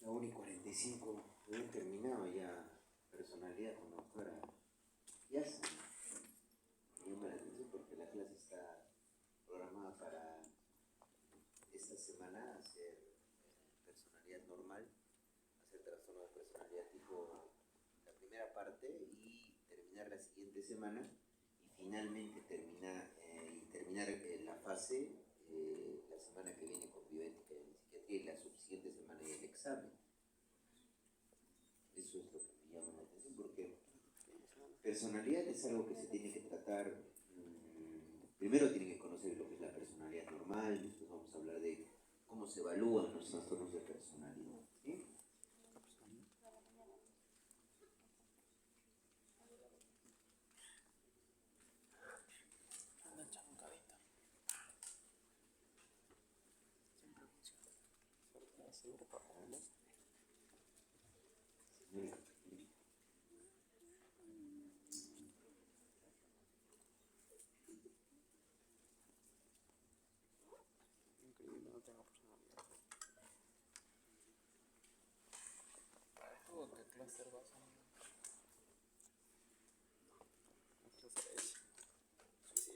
La 1:45, he terminado ya personalidad con la doctora Yasna. Me llama la atención porque la clase está programada para esta semana hacer personalidad normal, hacer trastorno de personalidad tipo la primera parte y terminar la siguiente semana y finalmente terminar la fase la semana que viene con bioética y psiquiatría y la subsiguiente semana y el examen. Eso es lo que me llama la atención porque personalidad es algo que se tiene que tratar. Primero tienen que conocer lo que es la personalidad normal, después vamos a hablar de cómo se evalúan los trastornos de personalidad. ¿Sí? Una chancadita. Siempre funciona. Siempre para darle. Increíble, no tengo personalidad. ¿Tú qué clúster vas a ir? No, clúster S. Sí.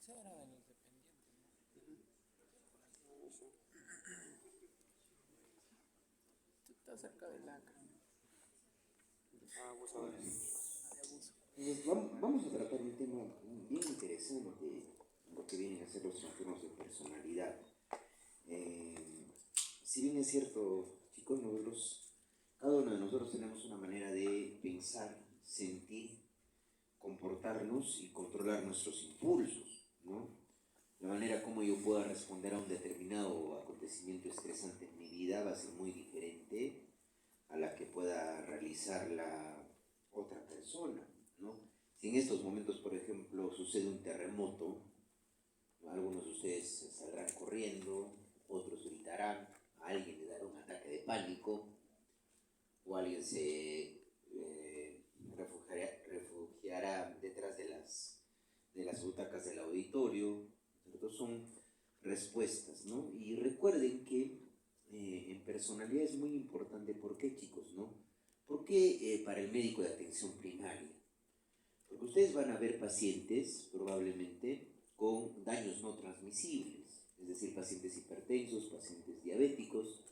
Ese era de los dependientes, ¿no? Sí. Tú estás cerca del ACRA. Bueno, De abuso. entonces, vamos a tratar un tema bien interesante, lo que vienen a ser los trastornos de personalidad. Si bien es cierto, chicos, cada uno de nosotros tenemos una manera de pensar, sentir, comportarnos y controlar nuestros impulsos, ¿no? La manera como yo pueda responder a un determinado acontecimiento estresante en mi vida va a ser muy diferente a la que pueda realizar la otra persona, ¿no? Si en estos momentos, por ejemplo, sucede un terremoto, ¿no? Algunos de ustedes saldrán corriendo, otros gritarán, a alguien le dará un ataque de pánico, o alguien se refugiará detrás de las butacas del auditorio. Entonces son respuestas, ¿no? Y recuerden que en personalidad es muy importante. ¿Por qué, chicos, no? ¿Por qué para el médico de atención primaria? Porque ustedes van a ver pacientes, probablemente, con daños no transmisibles, es decir, pacientes hipertensos, pacientes diabéticos.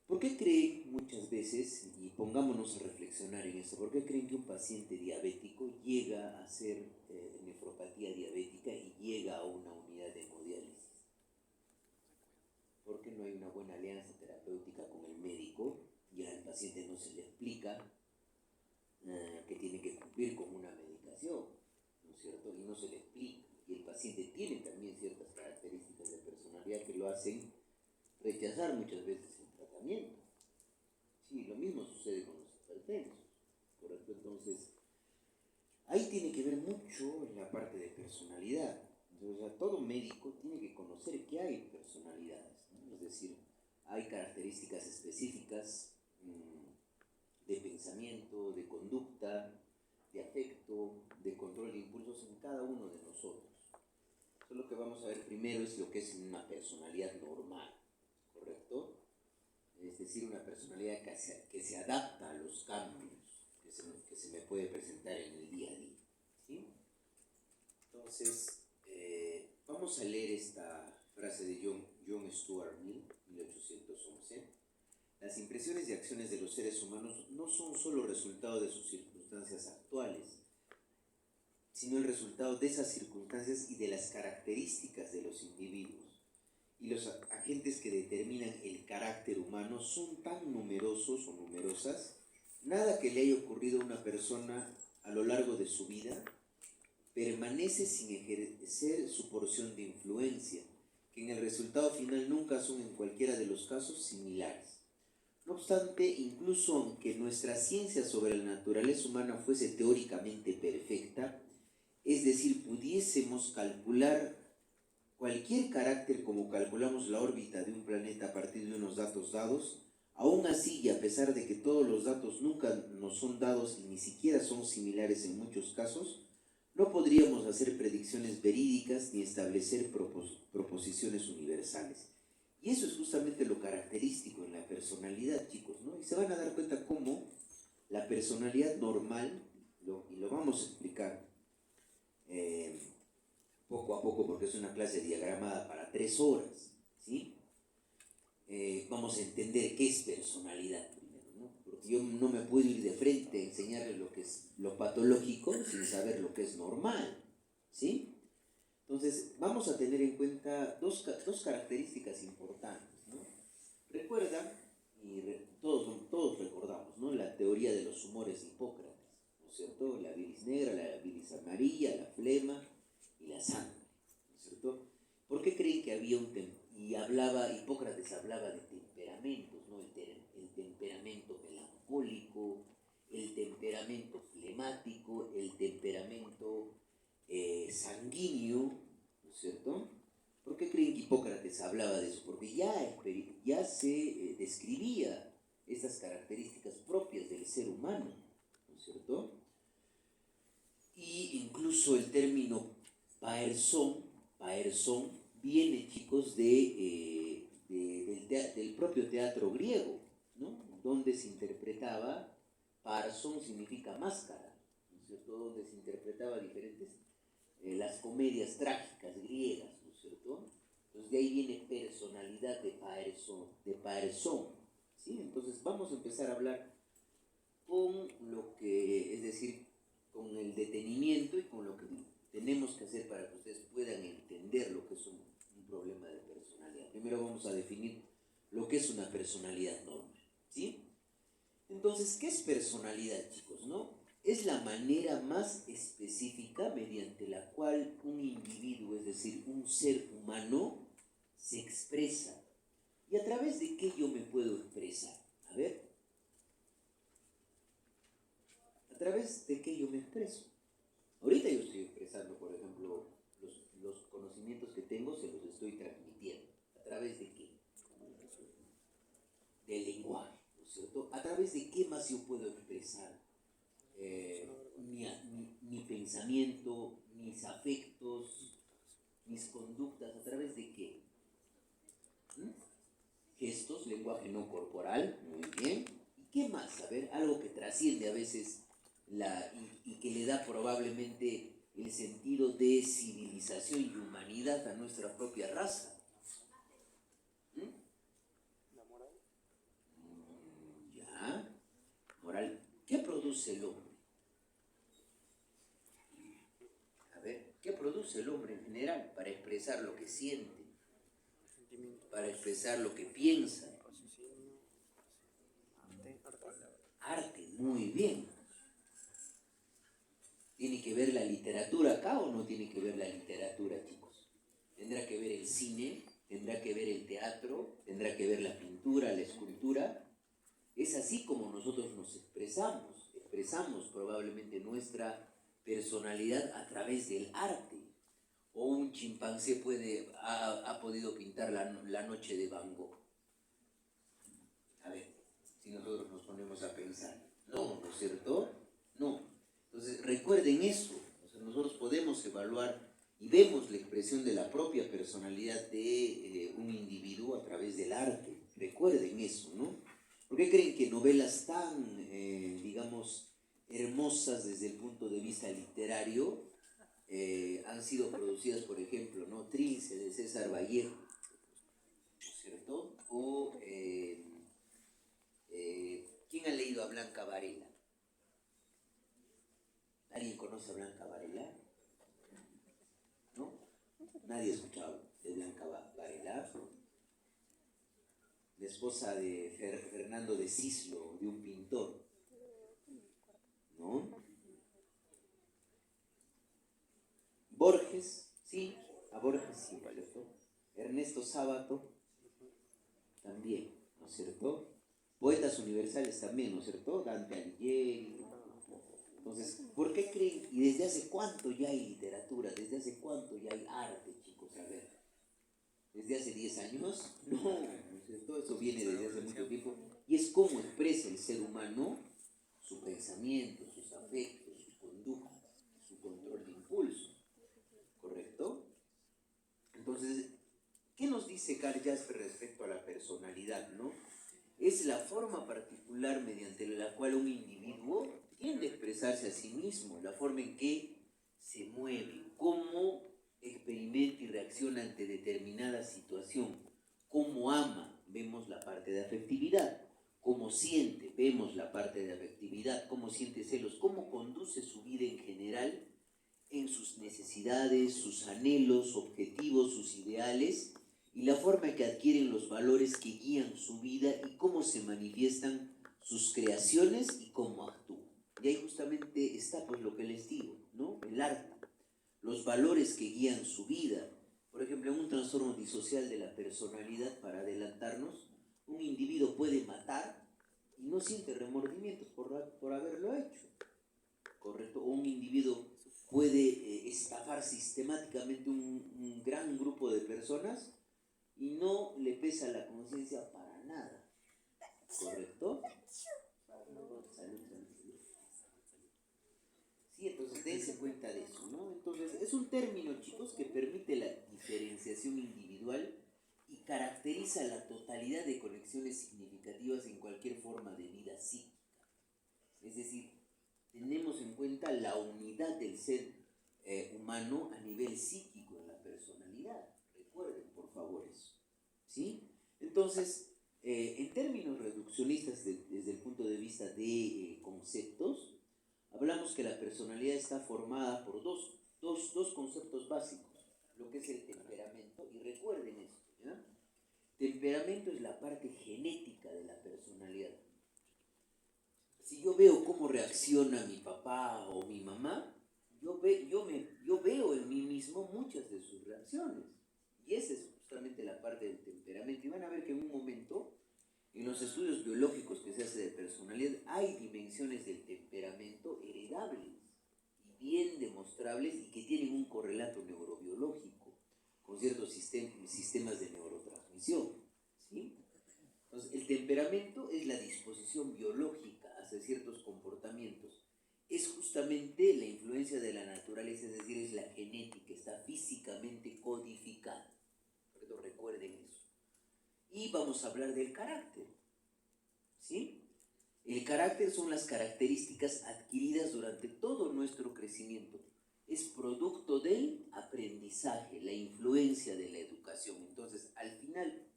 ¿Por qué creen muchas veces, y pongámonos a reflexionar en esto, por qué creen que un paciente diabético llega a ser nefropatía diabética y llega a una unidad de hemodiálisis? Porque no hay una buena alianza terapéutica con el médico y al paciente no se le explica que tiene que cumplir con una medicación, ¿no es cierto? Y no se le explica. Y el paciente tiene también ciertas características de personalidad que lo hacen rechazar muchas veces el tratamiento. Sí, lo mismo sucede con los hipertensos, ¿correcto? Entonces, ahí tiene que ver mucho la parte de personalidad. Entonces, todo médico tiene que conocer que hay personalidades, ¿no? Es decir, hay características específicas de pensamiento, de conducta, de afecto, de control de impulsos en cada uno de nosotros. Entonces, lo que vamos a ver primero es lo que es una personalidad normal, ¿correcto? Es decir, una personalidad que se adapta a los cambios que se me puede presentar en el día a día, ¿sí? Entonces, vamos a leer esta frase de John Stuart Mill, 1811. Las impresiones y acciones de los seres humanos no son solo resultado de sus circunstancias actuales, sino el resultado de esas circunstancias y de las características de los individuos. Y los agentes que determinan el carácter humano son tan numerosos o numerosas, nada que le haya ocurrido a una persona a lo largo de su vida permanece sin ejercer su porción de influencia, que en el resultado final nunca son en cualquiera de los casos similares. No obstante, incluso aunque nuestra ciencia sobre la naturaleza humana fuese teóricamente perfecta, es decir, pudiésemos calcular cualquier carácter como calculamos la órbita de un planeta a partir de unos datos dados, Aún así, y a pesar de que todos los datos nunca nos son dados y ni siquiera son similares en muchos casos, no podríamos hacer predicciones verídicas ni establecer proposiciones universales. Y eso es justamente lo característico en la personalidad, chicos, ¿no? Y se van a dar cuenta cómo la personalidad normal, y lo vamos a explicar poco a poco porque es una clase diagramada para 3 horas, ¿sí? Vamos a entender qué es personalidad primero, ¿no? Porque yo no me puedo ir de frente a enseñarles lo que es lo patológico sin saber lo que es normal, ¿sí? Entonces, vamos a tener en cuenta dos características importantes, ¿no? Recuerda, todos recordamos, ¿no? La teoría de los humores de Hipócrates, ¿no es cierto? La bilis negra, la bilis amarilla, la flema y la sangre, ¿no es cierto? ¿Por qué creen que había Hipócrates hablaba de temperamentos, ¿no? El temperamento melancólico, el temperamento flemático, el temperamento sanguíneo, ¿no es cierto? ¿Por qué creen que Hipócrates hablaba de eso? Porque ya se describía estas características propias del ser humano, ¿no es cierto? Y incluso el término paersón viene, chicos, del propio teatro griego, ¿no? Donde se interpretaba, parsón significa máscara, ¿no es cierto? Donde se interpretaba las comedias trágicas griegas, ¿no es cierto? Entonces de ahí viene personalidad de paersón, ¿sí? Entonces vamos a empezar a hablar con lo que, es decir, con el detenimiento y con lo que tenemos que hacer para que ustedes puedan entender lo que es un problema de personalidad. Primero vamos a definir lo que es una personalidad normal, ¿sí? Entonces, ¿qué es personalidad, chicos, no? Es la manera más específica mediante la cual un individuo, es decir, un ser humano, se expresa. ¿Y a través de qué yo me puedo expresar? A ver, ¿a través de qué yo me expreso? Ahorita yo estoy expresando, por ejemplo, los conocimientos que tengo, se los estoy transmitiendo. ¿A través de qué? Del lenguaje, ¿no es cierto? ¿A través de qué más yo puedo expresar mi pensamiento, mis afectos, mis conductas? ¿A través de qué? ¿Mm? Gestos, lenguaje no corporal, muy bien. ¿Y qué más? A ver, algo que trasciende a veces y que le da probablemente el sentido de civilización y humanidad a nuestra propia raza. ¿Mm? La moral. Ya, moral. ¿Qué produce el hombre? A ver, ¿qué produce el hombre en general para expresar lo que siente? Sentimiento. Para expresar lo que piensa. Raciocinio. Arte. Arte, muy bien. ¿Tiene que ver la literatura acá o no tiene que ver la literatura, chicos? Tendrá que ver el cine, tendrá que ver el teatro, tendrá que ver la pintura, la escultura. Es así como nosotros nos expresamos probablemente nuestra personalidad a través del arte. O un chimpancé ha podido pintar la noche de Van Gogh. A ver, si nosotros nos ponemos a pensar. No, ¿no es cierto? No. Entonces, recuerden eso. O sea, nosotros podemos evaluar y vemos la expresión de la propia personalidad de un individuo a través del arte. Recuerden eso, ¿no? ¿Por qué creen que novelas tan, digamos, hermosas desde el punto de vista literario han sido producidas, por ejemplo, ¿no? Trilce de César Vallejo, ¿no es cierto? O, ¿quién ha leído a Blanca Varela? ¿Alguien conoce a Blanca Varela? ¿No? Nadie ha escuchado de Blanca Varela. La esposa de Fernando de Cislo, de un pintor, ¿no? Borges, sí, a Borges sí, ¿cierto? Ernesto Sábato, también, ¿no es cierto? Poetas universales también, ¿no es cierto? Dante Alighieri. Entonces, ¿por qué creen? ¿Y desde hace cuánto ya hay literatura? ¿Desde hace cuánto ya hay arte, chicos? A ver, ¿desde hace 10 años? No, ¿no es cierto? Eso viene desde hace mucho tiempo. y es cómo expresa el ser humano su pensamiento, sus afectos, su conducta, su control de impulso, ¿correcto? Entonces, ¿qué nos dice Carl Jasper respecto a la personalidad, no? Es la forma particular mediante la cual un individuo tiende a expresarse a sí mismo, la forma en que se mueve, cómo experimenta y reacciona ante determinada situación, cómo ama, vemos la parte de afectividad, cómo siente, vemos la parte de afectividad, cómo siente celos, cómo conduce su vida en general en sus necesidades, sus anhelos, objetivos, sus ideales y la forma en que adquieren los valores que guían su vida y cómo se manifiestan sus creaciones y cómo actúan. Y ahí justamente está pues lo que les digo, ¿no? El arte, los valores que guían su vida. Por ejemplo, en un trastorno disocial de la personalidad, para adelantarnos, un individuo puede matar y no siente remordimientos por haberlo hecho, ¿correcto? O un individuo puede estafar sistemáticamente un gran grupo de personas y no le pesa la conciencia para nada, ¿correcto? Salud, salud. Sí, entonces dense cuenta de eso, ¿no? Entonces es un término, chicos, que permite la diferenciación individual y caracteriza la totalidad de conexiones significativas en cualquier forma de vida psíquica. Es decir, tenemos en cuenta la unidad del ser humano a nivel psíquico en la personalidad. Recuerden, por favor, eso. ¿Sí? Entonces, en términos reduccionistas, desde el punto de vista de conceptos, hablamos que la personalidad está formada por dos conceptos básicos, lo que es el temperamento, y recuerden esto, ¿ya? Temperamento es la parte genética de la personalidad. Si yo veo cómo reacciona mi papá o mi mamá, yo veo en mí mismo muchas de sus reacciones. Y esa es justamente la parte del temperamento. Y van a ver que en un momento, en los estudios biológicos que se hace de personalidad, hay dimensiones del temperamento heredables y bien demostrables y que tienen un correlato neurobiológico con ciertos sistemas de neurotransmisión. ¿Sí? Entonces, el temperamento es la disposición biológica hacia ciertos comportamientos. Es justamente la influencia de la naturaleza, es decir, es la genética, está físicamente codificada. Pero recuerden eso. Y vamos a hablar del carácter. ¿Sí? El carácter son las características adquiridas durante todo nuestro crecimiento. Es producto del aprendizaje, la influencia de la educación. Entonces, al final,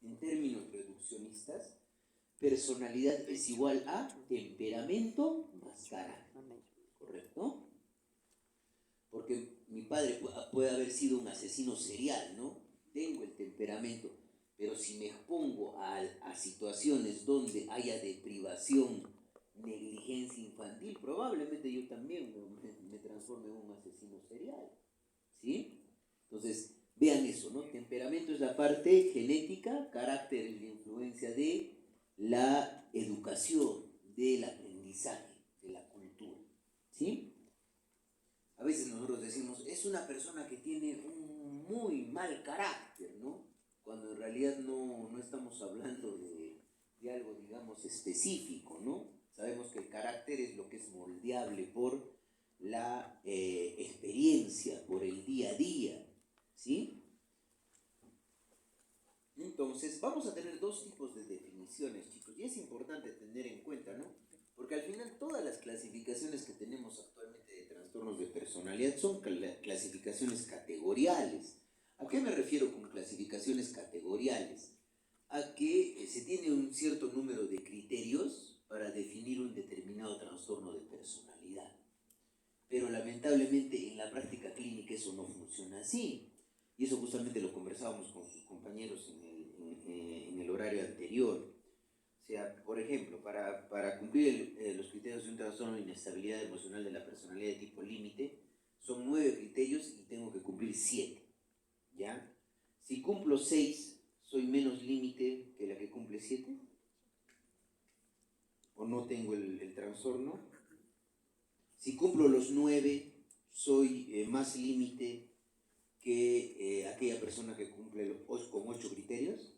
en términos reduccionistas, personalidad es igual a temperamento más carácter, ¿correcto? Porque mi padre puede haber sido un asesino serial, ¿no? Tengo el temperamento, pero si me expongo a situaciones donde haya deprivación, negligencia infantil, probablemente yo también me transforme en un asesino serial, ¿sí? Entonces, vean eso, ¿no? Temperamento es la parte genética, carácter es la influencia de la educación, del aprendizaje, de la cultura, ¿sí? A veces nosotros decimos, es una persona que tiene un muy mal carácter, ¿no? Cuando en realidad no estamos hablando de algo, digamos, específico, ¿no? Sabemos que el carácter es lo que es moldeable por la experiencia, por el día a día, ¿sí? Entonces, vamos a tener dos tipos de definiciones, chicos, y es importante tener en cuenta, ¿no? Porque al final todas las clasificaciones que tenemos actualmente de trastornos de personalidad son clasificaciones categoriales. ¿A qué me refiero con clasificaciones categoriales? A que se tiene un cierto número de criterios para definir un determinado trastorno de personalidad. Pero lamentablemente en la práctica clínica eso no funciona así. Y eso justamente lo conversábamos con sus compañeros en el horario anterior. O sea, por ejemplo, para cumplir los criterios de un trastorno de inestabilidad emocional de la personalidad de tipo límite, son 9 criterios y tengo que cumplir 7. ¿Ya? Si cumplo 6, ¿soy menos límite que la que cumple 7? ¿O no tengo el trastorno? Si cumplo los 9, ¿soy más límite que aquella persona que cumple con 8 criterios?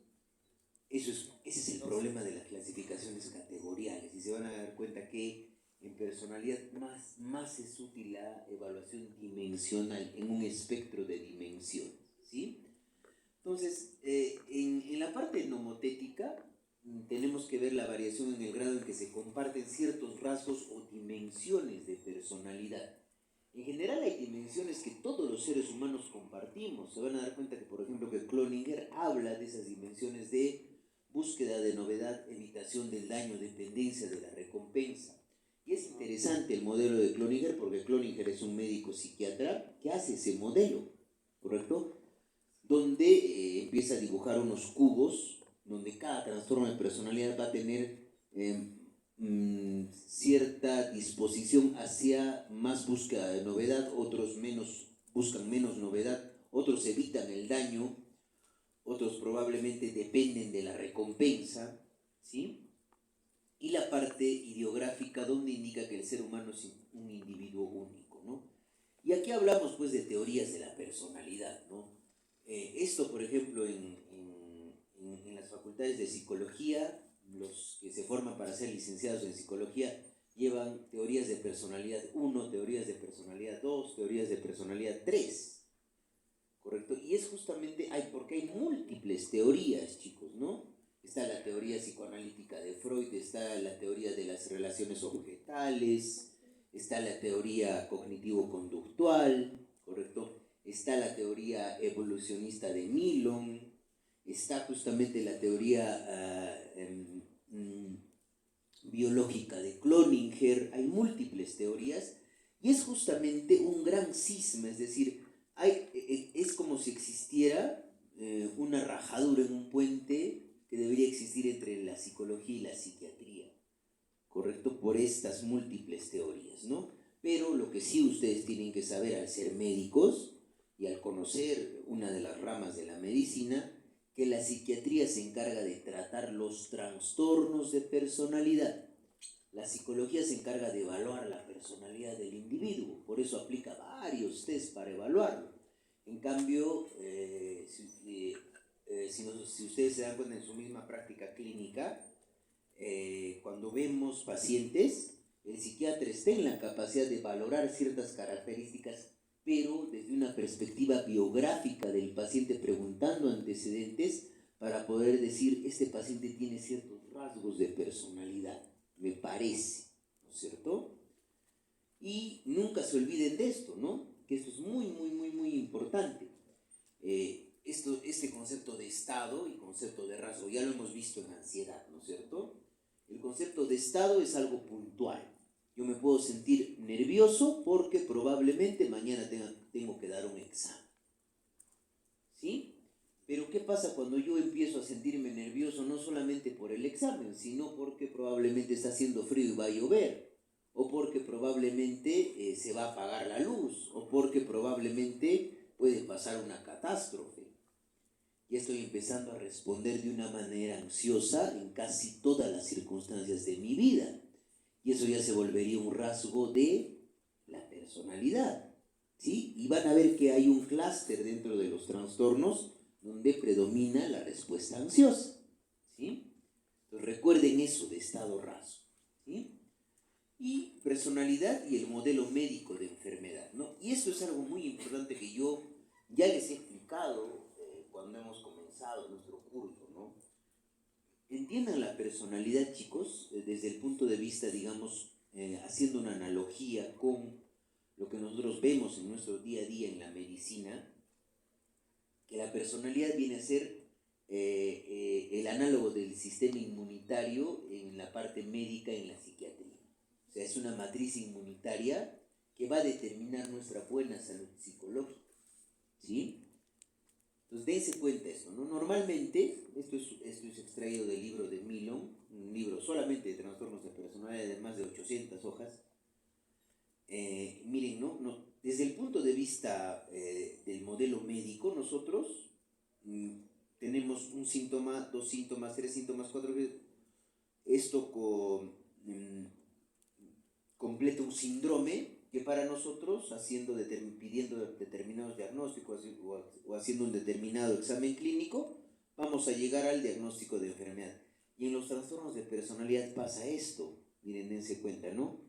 Ese es el problema de las clasificaciones categoriales. Y se van a dar cuenta que en personalidad más es útil la evaluación dimensional en un espectro de dimensiones, ¿sí? Entonces, en la parte nomotética tenemos que ver la variación en el grado en que se comparten ciertos rasgos o dimensiones de personalidad. En general hay dimensiones que todos los seres humanos compartimos. Se van a dar cuenta que, por ejemplo, que Cloninger habla de esas dimensiones de búsqueda de novedad, evitación del daño, dependencia de la recompensa. Y es interesante el modelo de Cloninger porque Cloninger es un médico psiquiatra que hace ese modelo, ¿correcto? Donde empieza a dibujar unos cubos, donde cada trastorno de personalidad va a tener cierta disposición hacia más búsqueda de novedad, otros buscan menos novedad, otros evitan el daño, otros probablemente dependen de la recompensa, ¿sí? Y la parte ideográfica, donde indica que el ser humano es un individuo único, ¿no? Y aquí hablamos pues de teorías de la personalidad, ¿no? Esto, por ejemplo, en las facultades de psicología, los que se forman para ser licenciados en psicología llevan teorías de personalidad 1, teorías de personalidad 2, teorías de personalidad 3, ¿correcto? Y es justamente, porque hay múltiples teorías, chicos, ¿no? Está la teoría psicoanalítica de Freud, está la teoría de las relaciones objetales, está la teoría cognitivo-conductual, ¿correcto? Está la teoría evolucionista de Milon, está justamente la teoría biológica de Cloninger. Hay múltiples teorías y es justamente un gran cisma, es decir, es como si existiera una rajadura en un puente que debería existir entre la psicología y la psiquiatría, ¿correcto? Por estas múltiples teorías, ¿no? Pero lo que sí ustedes tienen que saber al ser médicos y al conocer una de las ramas de la medicina, que la psiquiatría se encarga de tratar los trastornos de personalidad. La psicología se encarga de evaluar la personalidad del individuo, por eso aplica varios test para evaluarlo. En cambio, si ustedes se dan cuenta en su misma práctica clínica, cuando vemos pacientes, el psiquiatra está en la capacidad de valorar ciertas características, pero desde una perspectiva biográfica del paciente, preguntando antecedentes para poder decir, este paciente tiene ciertos rasgos de personalidad, me parece, ¿no es cierto? Y nunca se olviden de esto, ¿no? Que esto es muy, muy, muy, muy importante. Este concepto de estado y concepto de rasgo, ya lo hemos visto en ansiedad, ¿no es cierto? El concepto de estado es algo puntual. Yo me puedo sentir nervioso porque probablemente mañana tengo que dar un examen, ¿sí? Pero ¿qué pasa cuando yo empiezo a sentirme nervioso no solamente por el examen, sino porque probablemente está haciendo frío y va a llover? O porque probablemente se va a apagar la luz, o porque probablemente puede pasar una catástrofe. Ya estoy empezando a responder de una manera ansiosa en casi todas las circunstancias de mi vida. Y eso ya se volvería un rasgo de la personalidad, ¿sí? Y van a ver que hay un clúster dentro de los trastornos donde predomina la respuesta ansiosa, ¿sí? Entonces recuerden eso de estado raso, ¿sí? Y personalidad y el modelo médico de enfermedad, ¿no? Y esto es algo muy importante que yo ya les he explicado cuando hemos comenzado nuestro curso, ¿no? Entiendan la personalidad, chicos, desde el punto de vista, digamos, haciendo una analogía con lo que nosotros vemos en nuestro día a día en la medicina, que la personalidad viene a ser el análogo del sistema inmunitario en la parte médica en la psiquiatría. O sea, es una matriz inmunitaria que va a determinar nuestra buena salud psicológica, ¿sí? Entonces, dense cuenta de esto, ¿no? Normalmente, esto es extraído del libro de Milon, un libro solamente de trastornos de personalidad de más de 800 hojas. Miren, desde el punto de vista del modelo médico, nosotros tenemos un síntoma, 2 síntomas, 3 síntomas, 4. Esto completa un síndrome que para nosotros, pidiendo determinados diagnósticos o haciendo un determinado examen clínico, vamos a llegar al diagnóstico de enfermedad. Y en los trastornos de personalidad pasa esto, miren, dense cuenta, ¿no?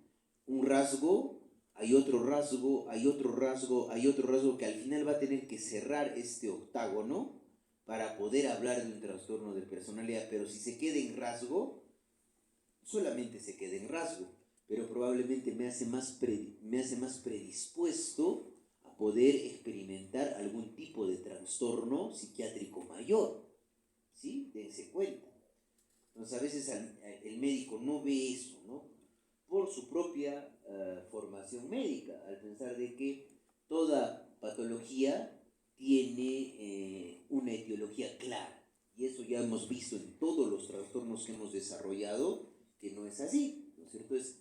Un rasgo, hay otro rasgo, hay otro rasgo, hay otro rasgo que al final va a tener que cerrar este octágono para poder hablar de un trastorno de personalidad. Pero si se queda en rasgo, solamente se queda en rasgo, pero probablemente me hace más predispuesto a poder experimentar algún tipo de trastorno psiquiátrico mayor, ¿sí? Dense cuenta. Entonces a veces el médico no ve eso, ¿no? Por su propia formación médica, al pensar de que toda patología tiene una etiología clara. Y eso ya hemos visto en todos los trastornos que hemos desarrollado, que no es así, ¿no es cierto? Es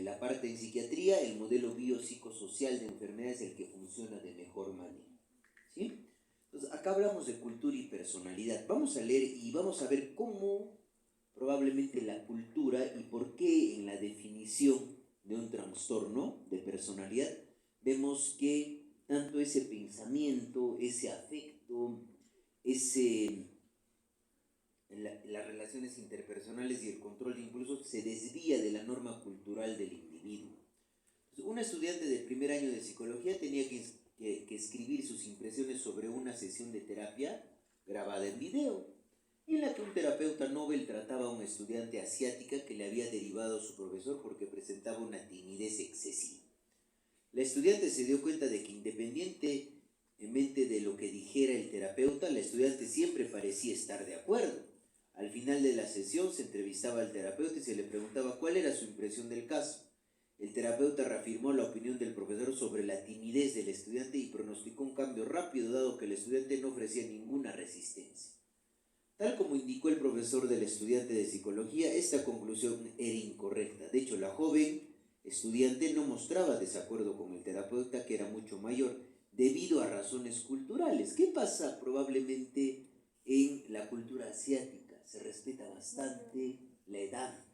la parte en psiquiatría, el modelo biopsicosocial de enfermedades es el que funciona de mejor manera, ¿sí? Entonces, acá hablamos de cultura y personalidad. Vamos a leer y vamos a ver cómo probablemente la cultura y por qué en la definición de un trastorno de personalidad vemos que tanto ese pensamiento, ese afecto, las relaciones interpersonales y el control de impulsos se desvía de la norma cultural del individuo. Un estudiante de primer año de psicología tenía que escribir sus impresiones sobre una sesión de terapia grabada en video, en la que un terapeuta Nobel trataba a una estudiante asiática que le había derivado su profesor porque presentaba una timidez excesiva. La estudiante se dio cuenta de que independientemente de lo que dijera el terapeuta, la estudiante siempre parecía estar de acuerdo. Al final de la sesión se entrevistaba al terapeuta y se le preguntaba cuál era su impresión del caso. El terapeuta reafirmó la opinión del profesor sobre la timidez del estudiante y pronosticó un cambio rápido dado que el estudiante no ofrecía ninguna resistencia. Tal como indicó el profesor del estudiante de psicología, esta conclusión era incorrecta. De hecho, la joven estudiante no mostraba desacuerdo con el terapeuta, que era mucho mayor, debido a razones culturales. ¿Qué pasa probablemente en la cultura asiática? Se respeta bastante la edad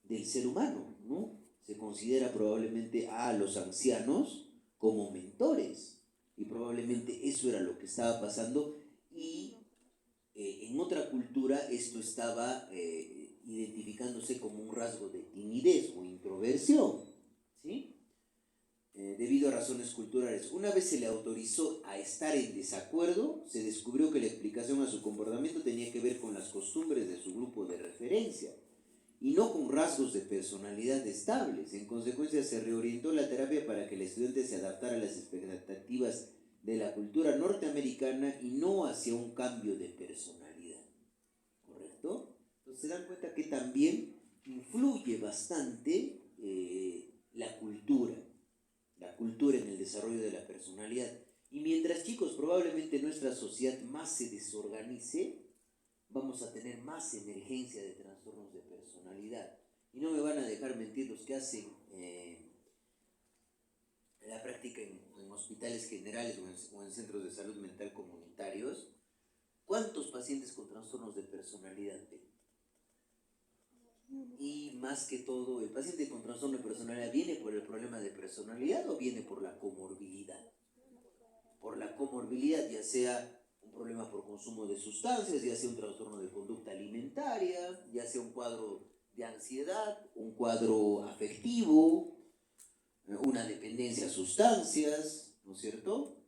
del ser humano, ¿no? Se considera probablemente a los ancianos como mentores, y probablemente eso era lo que estaba pasando, y en otra cultura esto estaba identificándose como un rasgo de timidez o introversión, ¿sí? Debido a razones culturales. Una vez se le autorizó a estar en desacuerdo, se descubrió que la explicación a su comportamiento tenía que ver con las costumbres de su grupo de referencia y no con rasgos de personalidad estables. En consecuencia, se reorientó la terapia para que el estudiante se adaptara a las expectativas de la cultura norteamericana y no hacia un cambio de personalidad, ¿correcto? Entonces se dan cuenta que también influye bastante la cultura en el desarrollo de la personalidad. Y mientras, chicos, probablemente nuestra sociedad más se desorganice, vamos a tener más emergencia de trastornos de personalidad. Y no me van a dejar mentir los que hacen la práctica en hospitales generales o en centros de salud mental comunitarios. ¿Cuántos pacientes con trastornos de personalidad ven? Y más que todo, ¿el paciente con trastorno de personalidad viene por el problema de personalidad o viene por la comorbilidad? Por la comorbilidad, ya sea un problema por consumo de sustancias, ya sea un trastorno de conducta alimentaria, ya sea un cuadro de ansiedad, un cuadro afectivo, una dependencia a sustancias, ¿no es cierto?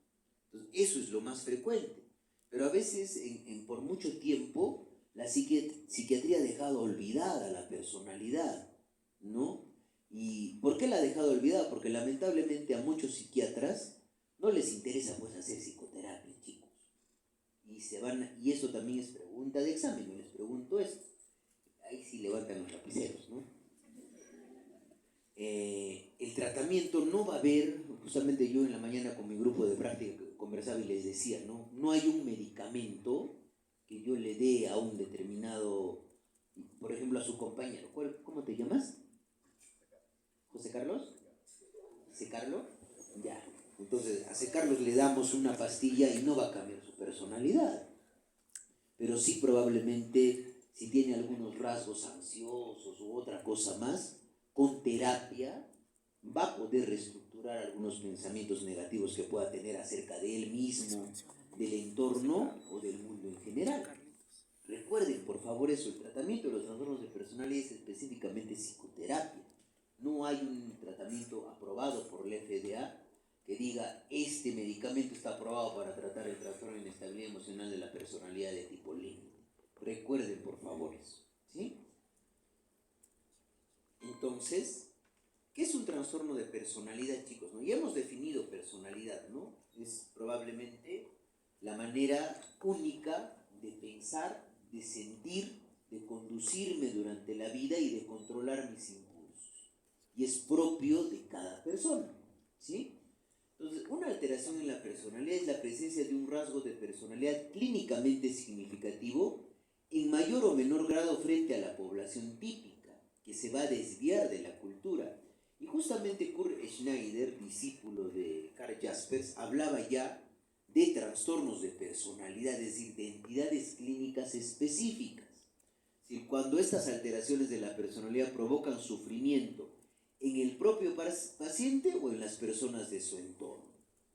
Entonces, eso es lo más frecuente. Pero a veces, por mucho tiempo, la psiquiatría ha dejado olvidada la personalidad, ¿no? ¿Y por qué la ha dejado olvidada? Porque lamentablemente a muchos psiquiatras no les interesa pues hacer psicoterapia, chicos. Y eso también es pregunta de examen, yo les pregunto esto. Ahí sí levantan los lapiceros, ¿no? El tratamiento no va a haber, justamente yo en la mañana con mi grupo de práctica conversaba y les decía, no hay un medicamento que yo le dé a un determinado, por ejemplo a su compañero. ¿Cómo te llamas? ¿José Carlos? ¿José Carlos? Ya. Entonces a José Carlos le damos una pastilla y no va a cambiar su personalidad, pero sí probablemente si tiene algunos rasgos ansiosos u otra cosa más, con terapia va a poder reestructurar algunos pensamientos negativos que pueda tener acerca de él mismo, del entorno o del mundo en general. Recuerden, por favor, eso, el tratamiento de los trastornos de personalidad es específicamente psicoterapia. No hay un tratamiento aprobado por la FDA que diga, este medicamento está aprobado para tratar el trastorno de inestabilidad emocional de la personalidad de tipo límite. Recuerden, por favor, eso, ¿sí? Entonces, ¿qué es un trastorno de personalidad, chicos? ¿No? Ya hemos definido personalidad, ¿no? Es probablemente la manera única de pensar, de sentir, de conducirme durante la vida y de controlar mis impulsos. Y es propio de cada persona, ¿sí? Entonces, una alteración en la personalidad es la presencia de un rasgo de personalidad clínicamente significativo en mayor o menor grado frente a la población típica, que se va a desviar de la cultura. Y justamente Kurt Schneider, discípulo de Karl Jaspers, hablaba ya de trastornos de personalidad, es decir, de entidades clínicas específicas. Es decir, cuando estas alteraciones de la personalidad provocan sufrimiento en el propio paciente o en las personas de su entorno,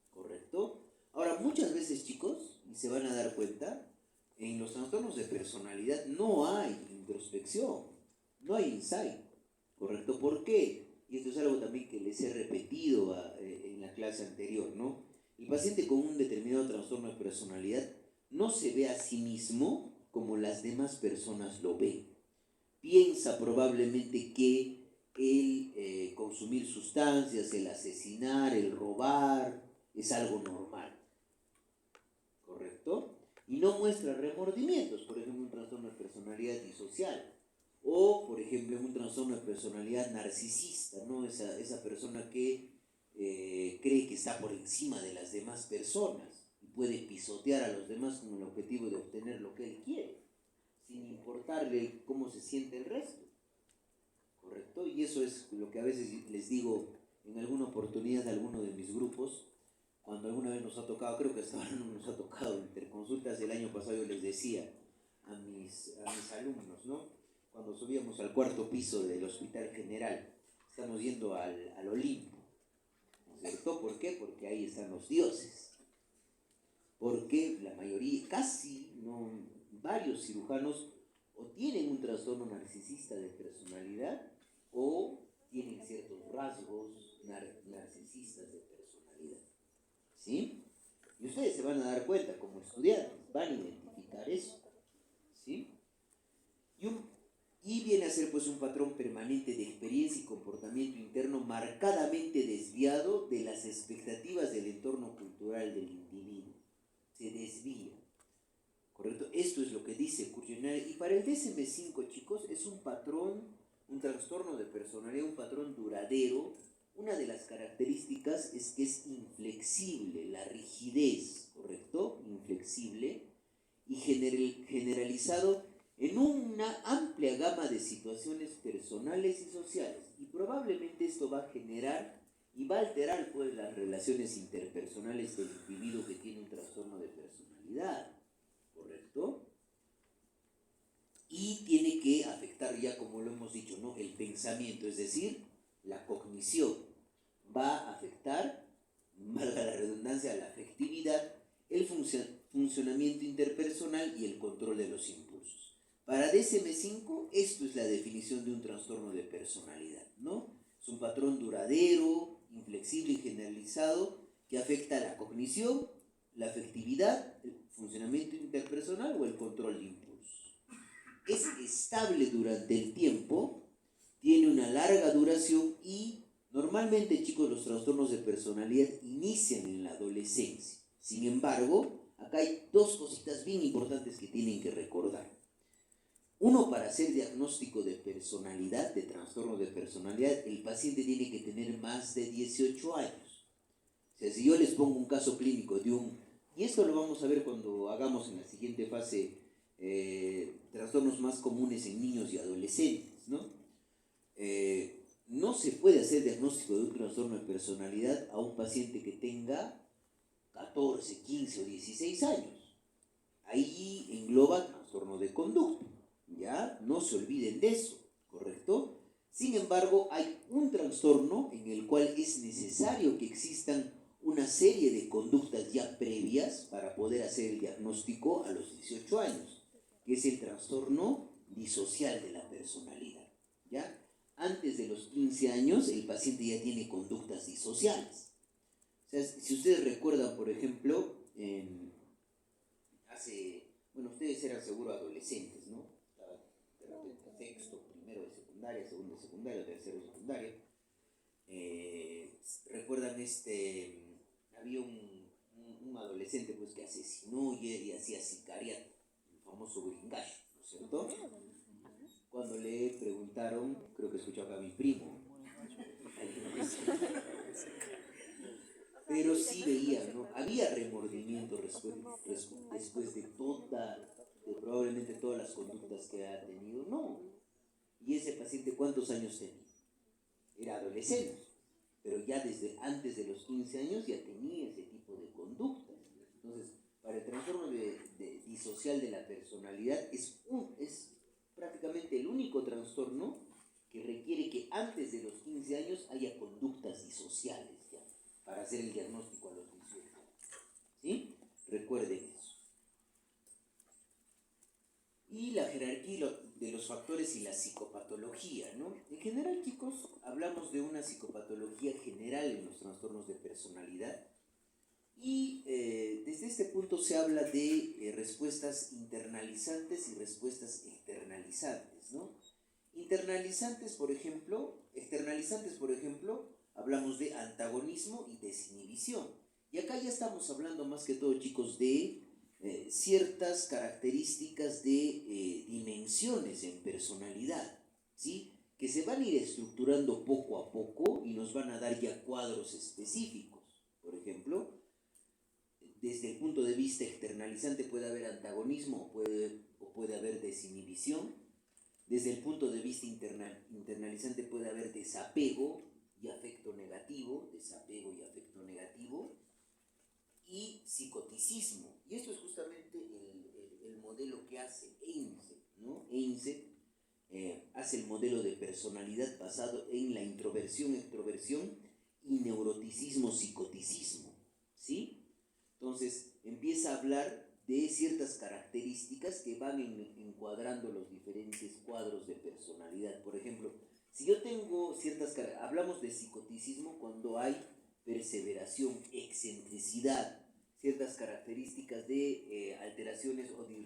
¿correcto? Ahora, muchas veces, chicos, y se van a dar cuenta, en los trastornos de personalidad no hay introspección, no hay insight, ¿correcto? ¿Por qué? Y esto es algo también que les he repetido en la clase anterior, ¿no? El paciente con un determinado trastorno de personalidad no se ve a sí mismo como las demás personas lo ven. Piensa probablemente que el consumir sustancias, el asesinar, el robar, es algo normal, ¿correcto? Y no muestra remordimientos, por ejemplo, un trastorno de personalidad disocial, o, por ejemplo, un trastorno de personalidad narcisista, ¿no? Esa persona que cree que está por encima de las demás personas y puede pisotear a los demás con el objetivo de obtener lo que él quiere, sin importarle cómo se siente el resto, ¿correcto? Y eso es lo que a veces les digo en alguna oportunidad a alguno de mis grupos, cuando alguna vez nos ha tocado, creo que hasta ahora no nos ha tocado, interconsultas del año pasado yo les decía a mis alumnos, ¿no? Cuando subíamos al cuarto piso del Hospital General, estamos yendo al Olimpo, ¿no es cierto? ¿Por qué? Porque ahí están los dioses. Porque la mayoría, casi, no, varios cirujanos o tienen un trastorno narcisista de personalidad o tienen ciertos rasgos narcisistas de personalidad, ¿sí? Y ustedes se van a dar cuenta, como estudiantes, van a identificar eso, ¿sí? Y viene a ser pues un patrón permanente de experiencia y comportamiento interno marcadamente desviado de las expectativas del entorno cultural del individuo. Se desvía, ¿correcto? Esto es lo que dice Kurt Schneider. Y para el DSM-5, chicos, es un patrón, un trastorno de personalidad, un patrón duradero. Una de las características es que es inflexible, la rigidez, ¿correcto? Inflexible y generalizado en una amplia gama de situaciones personales y sociales. Y probablemente esto va a generar y va a alterar pues las relaciones interpersonales del individuo que tiene un trastorno de personalidad, ¿correcto? Y tiene que afectar ya, como lo hemos dicho, ¿no? El pensamiento, es decir, la cognición. Va a afectar, valga la redundancia, la afectividad, el funcionamiento interpersonal y el control de los impulsos. Para DSM-5, esto es la definición de un trastorno de personalidad, ¿no? Es un patrón duradero, inflexible y generalizado que afecta a la cognición, la afectividad, el funcionamiento interpersonal o el control de impulsos. Es estable durante el tiempo, tiene una larga duración y normalmente, chicos, los trastornos de personalidad inician en la adolescencia. Sin embargo, acá hay dos cositas bien importantes que tienen que recordar. Uno, para hacer diagnóstico de personalidad, de trastorno de personalidad, el paciente tiene que tener más de 18 años. O sea, si yo les pongo un caso clínico de y esto lo vamos a ver cuando hagamos en la siguiente fase trastornos más comunes en niños y adolescentes, ¿no? No se puede hacer diagnóstico de un trastorno de personalidad a un paciente que tenga 14, 15 o 16 años. Ahí engloba trastorno de conducta. ¿Ya? No se olviden de eso, ¿correcto? Sin embargo, hay un trastorno en el cual es necesario que existan una serie de conductas ya previas para poder hacer el diagnóstico a los 18 años. que es el trastorno disocial de la personalidad, ¿ya? Antes de los 15 años, el paciente ya tiene conductas disociales. O sea, si ustedes recuerdan, por ejemplo, bueno, ustedes eran seguro adolescentes, ¿no? Estaban de repente sexto, primero de secundaria, segundo de secundaria, tercero de secundaria. Recuerdan había un adolescente pues que asesinó y hacía sicariato, el famoso gringacho, ¿no es cierto? Cuando le preguntaron, creo que escuchó acá a mi primo, pero sí veía, ¿no? Había remordimiento después de probablemente todas las conductas que ha tenido, no. ¿Y ese paciente cuántos años tenía? Era adolescente, pero ya desde antes de los 15 años ya tenía ese tipo de conductas. Entonces, para el trastorno disocial de la personalidad es prácticamente el único trastorno que requiere que antes de los 15 años haya conductas disociales ya, para hacer el diagnóstico a los 18 años. ¿Sí? Recuerden eso. Y la jerarquía de los factores y la psicopatología, ¿no? En general, chicos, hablamos de una psicopatología general en los trastornos de personalidad y desde este punto se habla de respuestas internalizantes y respuestas externalizantes, ¿no? Externalizantes, por ejemplo, hablamos de antagonismo y desinhibición. Y acá ya estamos hablando más que todo, chicos, de ciertas características de dimensiones en personalidad, ¿sí? Que se van a ir estructurando poco a poco y nos van a dar ya cuadros específicos. Por ejemplo, desde el punto de vista externalizante puede haber antagonismo o puede haber desinhibición. Desde el punto de vista internalizante puede haber desapego y afecto negativo, y psicoticismo. Y esto es justamente el modelo que hace Einse, ¿no? Einse hace el modelo de personalidad basado en la introversión, extroversión y neuroticismo, psicoticismo, ¿sí? Entonces empieza a hablar de ciertas características que van encuadrando los diferentes cuadros de personalidad. Por ejemplo, si yo tengo hablamos de psicoticismo cuando hay perseveración, excentricidad, ciertas características de alteraciones o de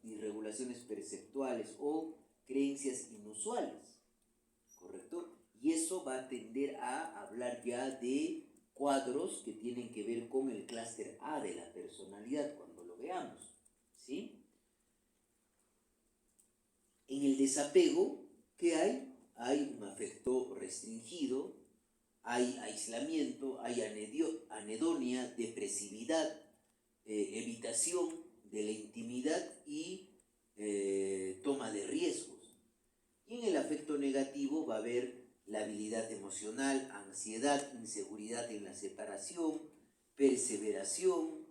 irregulaciones perceptuales o creencias inusuales, ¿correcto? Y eso va a tender a hablar ya de cuadros que tienen que ver con el clúster A de la personalidad cuando lo veamos, ¿sí? En el desapego, ¿qué hay? Hay un afecto restringido, hay aislamiento, hay anedonia, depresividad, evitación de la intimidad y toma de riesgos. Y en el afecto negativo va a haber la habilidad emocional, ansiedad, inseguridad en la separación, perseveración,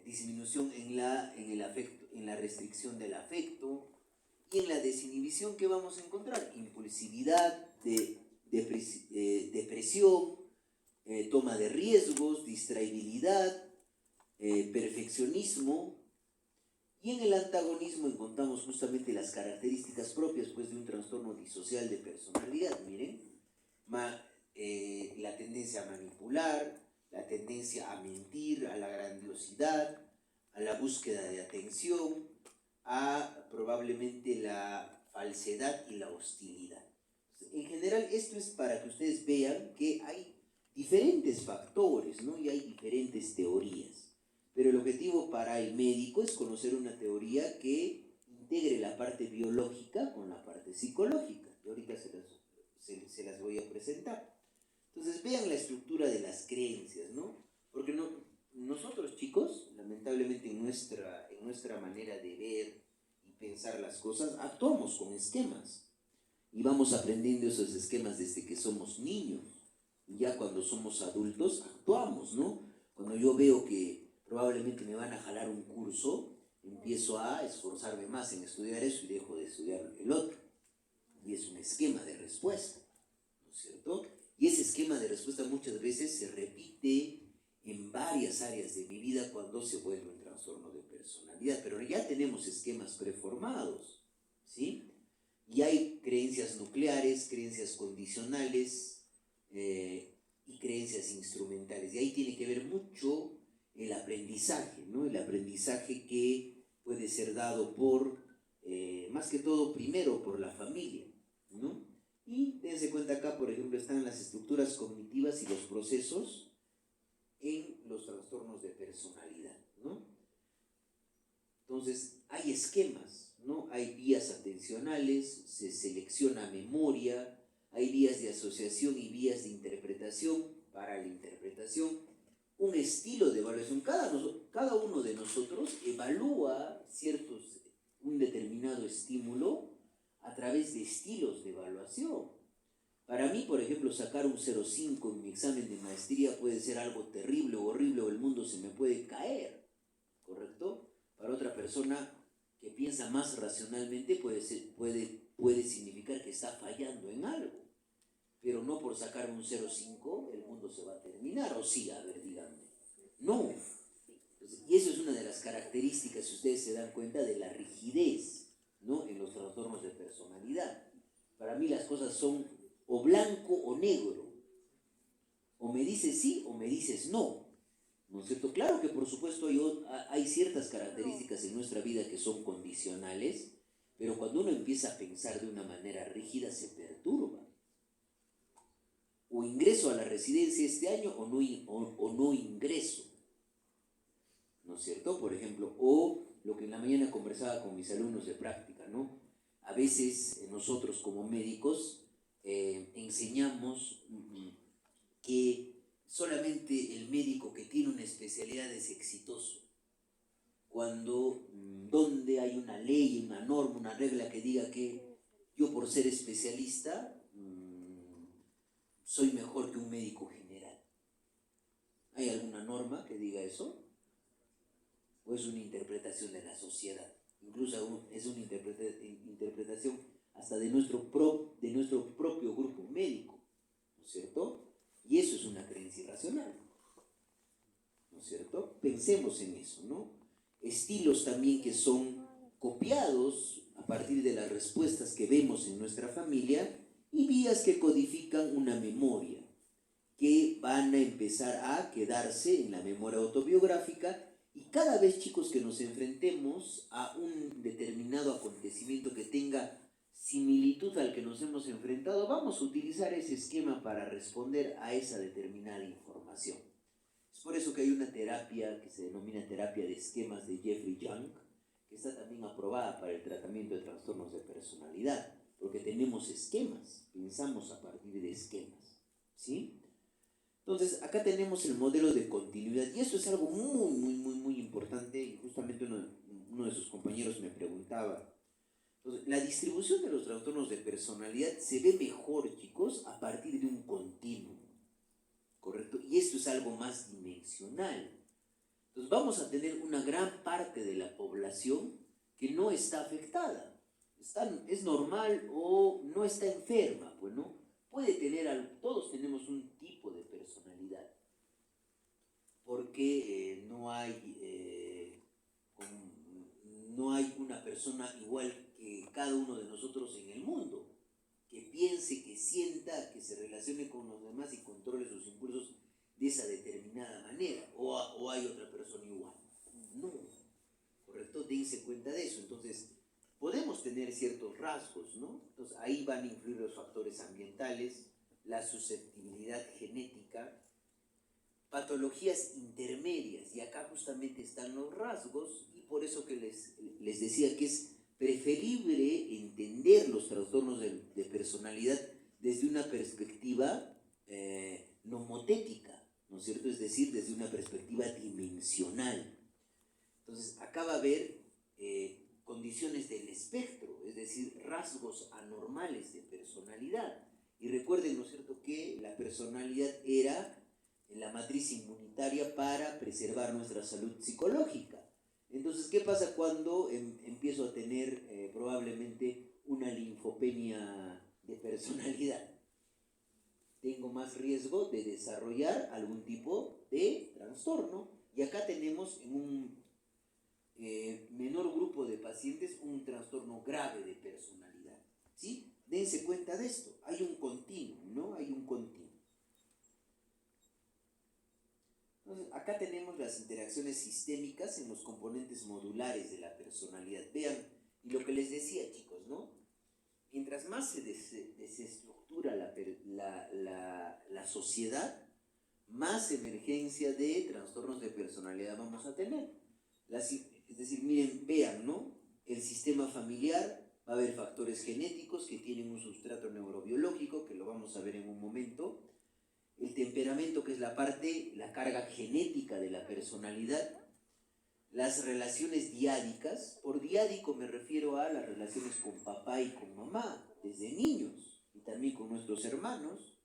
disminución en la restricción del afecto. Y en la desinhibición, ¿qué vamos a encontrar? Impulsividad, depresión, toma de riesgos, distraibilidad, perfeccionismo. Y en el antagonismo encontramos justamente las características propias pues, de un trastorno disocial de personalidad. Miren, la tendencia a manipular, la tendencia a mentir, a la grandiosidad, a la búsqueda de atención, a probablemente la falsedad y la hostilidad. En general, esto es para que ustedes vean que hay diferentes factores, ¿no? Y hay diferentes teorías. Pero el objetivo para el médico es conocer una teoría que integre la parte biológica con la parte psicológica. Y ahorita se las voy a presentar. Entonces, vean la estructura de las creencias, ¿no? Porque nosotros, chicos, lamentablemente en nuestra manera de ver y pensar las cosas, actuamos con esquemas. Y vamos aprendiendo esos esquemas desde que somos niños. Y ya cuando somos adultos, actuamos, ¿no? Cuando yo veo que probablemente me van a jalar un curso, empiezo a esforzarme más en estudiar eso y dejo de estudiar el otro. Y es un esquema de respuesta, ¿no es cierto? Y ese esquema de respuesta muchas veces se repite en varias áreas de mi vida cuando se vuelve un trastorno de personalidad, pero ya tenemos esquemas preformados, ¿sí? Y hay creencias nucleares, creencias condicionales y creencias instrumentales. Y ahí tiene que ver mucho el aprendizaje, ¿no? El aprendizaje que puede ser dado por, más que todo, primero por la familia, ¿no? Y dense cuenta acá, por ejemplo, están las estructuras cognitivas y los procesos en los trastornos de personalidad, ¿no? Entonces, hay esquemas, ¿no? Hay vías atencionales, se selecciona memoria, hay vías de asociación y vías de interpretación para la interpretación, un estilo de evaluación. Cada uno de nosotros evalúa un determinado estímulo a través de estilos de evaluación. Para mí, por ejemplo, sacar un 0,5 en mi examen de maestría puede ser algo terrible o horrible, o el mundo se me puede caer, ¿correcto? Para otra persona que piensa más racionalmente puede significar que está fallando en algo, pero no por sacar un 0,5 el mundo se va a terminar, o sí, a ver, díganme. No. Y eso es una de las características, si ustedes se dan cuenta, de la rigidez, ¿no? En los trastornos de personalidad. Para mí las cosas son o blanco o negro. O me dices sí o me dices no. ¿No es cierto? Claro que por supuesto hay ciertas características en nuestra vida que son condicionales, pero cuando uno empieza a pensar de una manera rígida se perturba. O ingreso a la residencia este año o no ingreso. ¿No es cierto? Por ejemplo, o lo que en la mañana conversaba con mis alumnos de práctica, ¿no? A veces nosotros como médicos enseñamos que solamente el médico que tiene una especialidad es exitoso. Donde hay una ley, una norma, una regla que diga que yo por ser especialista soy mejor que un médico general. ¿Hay alguna norma que diga eso? ¿O es una interpretación de la sociedad? Incluso es una interpretación hasta de nuestro propio grupo médico, ¿no es cierto? Y eso es una creencia irracional, ¿no es cierto? Pensemos en eso, ¿no? Estilos también que son copiados a partir de las respuestas que vemos en nuestra familia y vías que codifican una memoria, que van a empezar a quedarse en la memoria autobiográfica. Y cada vez, chicos, que nos enfrentemos a un determinado acontecimiento que tenga similitud al que nos hemos enfrentado, vamos a utilizar ese esquema para responder a esa determinada información. Es por eso que hay una terapia que se denomina terapia de esquemas de Jeffrey Young, que está también aprobada para el tratamiento de trastornos de personalidad, porque tenemos esquemas, pensamos a partir de esquemas, ¿sí? Entonces, acá tenemos el modelo de continuidad, y esto es algo muy importante, y justamente uno de sus compañeros me preguntaba. Entonces, la distribución de los trastornos de personalidad se ve mejor, chicos, a partir de un continuo, ¿correcto? Y esto es algo más dimensional. Entonces, vamos a tener una gran parte de la población que no está afectada, es normal o no está enferma, pues, ¿no? Todos tenemos un tipo de personalidad, porque no hay una persona igual que cada uno de nosotros en el mundo, que piense, que sienta, que se relacione con los demás y controle sus impulsos de esa determinada manera, o hay otra persona igual. No, ¿correcto? Dense cuenta de eso. Entonces, podemos tener ciertos rasgos, ¿no? Entonces, ahí van a influir los factores ambientales, la susceptibilidad genética, patologías intermedias, y acá justamente están los rasgos, y por eso que les decía que es preferible entender los trastornos de personalidad desde una perspectiva nomotética, ¿no es cierto? Es decir, desde una perspectiva dimensional. Entonces, acá va a haber condiciones del espectro, es decir, rasgos anormales de personalidad. Y recuerden, ¿no es cierto?, que la personalidad era la matriz inmunitaria para preservar nuestra salud psicológica. Entonces, ¿qué pasa cuando empiezo a tener probablemente una linfopenia de personalidad? tengo más riesgo de desarrollar algún tipo de trastorno. Y acá tenemos en un menor grupo de pacientes un trastorno grave de personalidad. ¿Sí? Dense cuenta de esto. Hay un continuo, ¿no? Hay un continuo. Entonces, acá tenemos las interacciones sistémicas en los componentes modulares de la personalidad. Vean, y lo que les decía, chicos, ¿no? Mientras más se desestructura la sociedad, más emergencia de trastornos de personalidad vamos a tener. Es decir, miren, vean, ¿no? El sistema familiar, va a haber factores genéticos que tienen un sustrato neurobiológico, que lo vamos a ver en un momento. El temperamento, que es la carga genética de la personalidad. Las relaciones diádicas, por diádico me refiero a las relaciones con papá y con mamá, desde niños, y también con nuestros hermanos.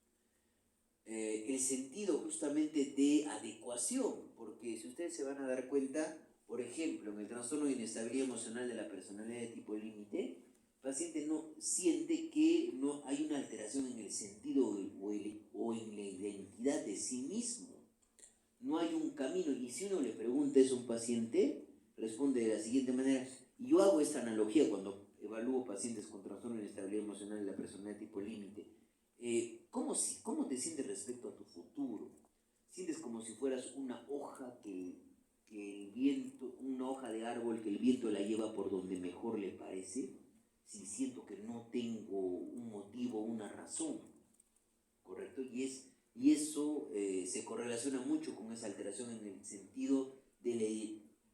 El sentido justamente de adecuación, porque si ustedes se van a dar cuenta, por ejemplo, en el trastorno de inestabilidad emocional de la personalidad de tipo límite, el paciente no siente que no hay una alteración en el sentido o en la identidad de sí mismo. No hay un camino, y si uno le pregunta eso a un paciente, responde de la siguiente manera. Y yo hago esta analogía cuando evalúo pacientes con trastorno de inestabilidad emocional de la personalidad de tipo límite. ¿Cómo te sientes respecto a tu futuro? ¿Sientes como si fueras una hoja que el viento, una hoja de árbol que el viento la lleva por donde mejor le parece? Si siento que no tengo un motivo, una razón, ¿correcto? Y eso se correlaciona mucho con esa alteración en el sentido de la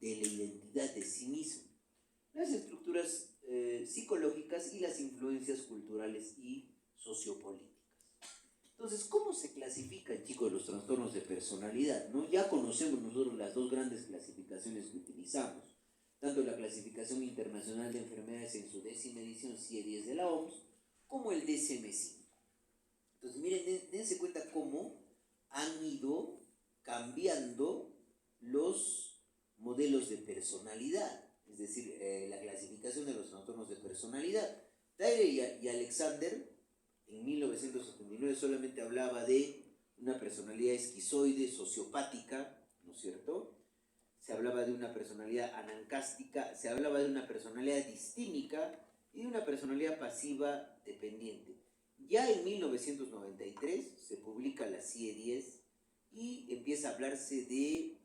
identidad de sí mismo. Las estructuras psicológicas y las influencias culturales y sociopolíticas. Entonces, ¿cómo se clasifican, chicos, los trastornos de personalidad? ¿No? Ya conocemos nosotros las dos grandes clasificaciones que utilizamos, tanto la clasificación internacional de enfermedades en su 10ª edición, CIE-10 de la OMS, como el DSM-5. Entonces, miren, dense cuenta cómo han ido cambiando los modelos de personalidad, es decir, la clasificación de los trastornos de personalidad. Tyler y Alexander, en 1979, solamente hablaba de una personalidad esquizoide, sociopática, ¿no es cierto? Se hablaba de una personalidad anancástica, se hablaba de una personalidad distímica y de una personalidad pasiva dependiente. Ya en 1993 se publica la CIE-10 y empieza a hablarse de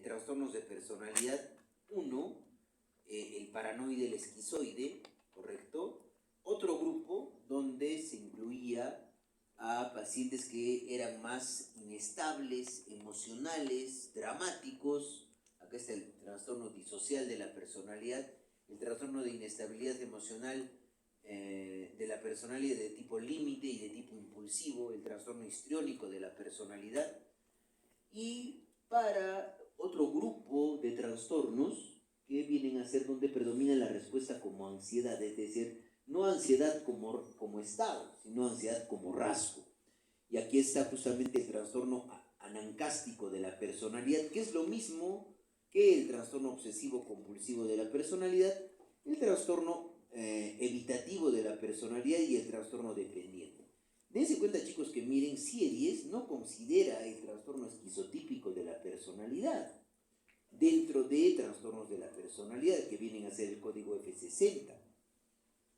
trastornos de personalidad 1, el paranoide, el esquizoide, ¿correcto? Otro grupo donde se incluía a pacientes que eran más inestables, emocionales, dramáticos. Acá está el trastorno disocial de la personalidad, el trastorno de inestabilidad emocional de la personalidad de tipo límite y de tipo impulsivo, el trastorno histriónico de la personalidad. Y para otro grupo de trastornos que vienen a ser donde predomina la respuesta como ansiedad, es decir, no ansiedad como estado, sino ansiedad como rasgo. Y aquí está justamente el trastorno anancástico de la personalidad, que es lo mismo que el trastorno obsesivo compulsivo de la personalidad, el trastorno evitativo de la personalidad y el trastorno dependiente. Dense cuenta, chicos, que miren, CIE-10 no considera el trastorno esquizotípico de la personalidad dentro de trastornos de la personalidad que vienen a ser el código F60,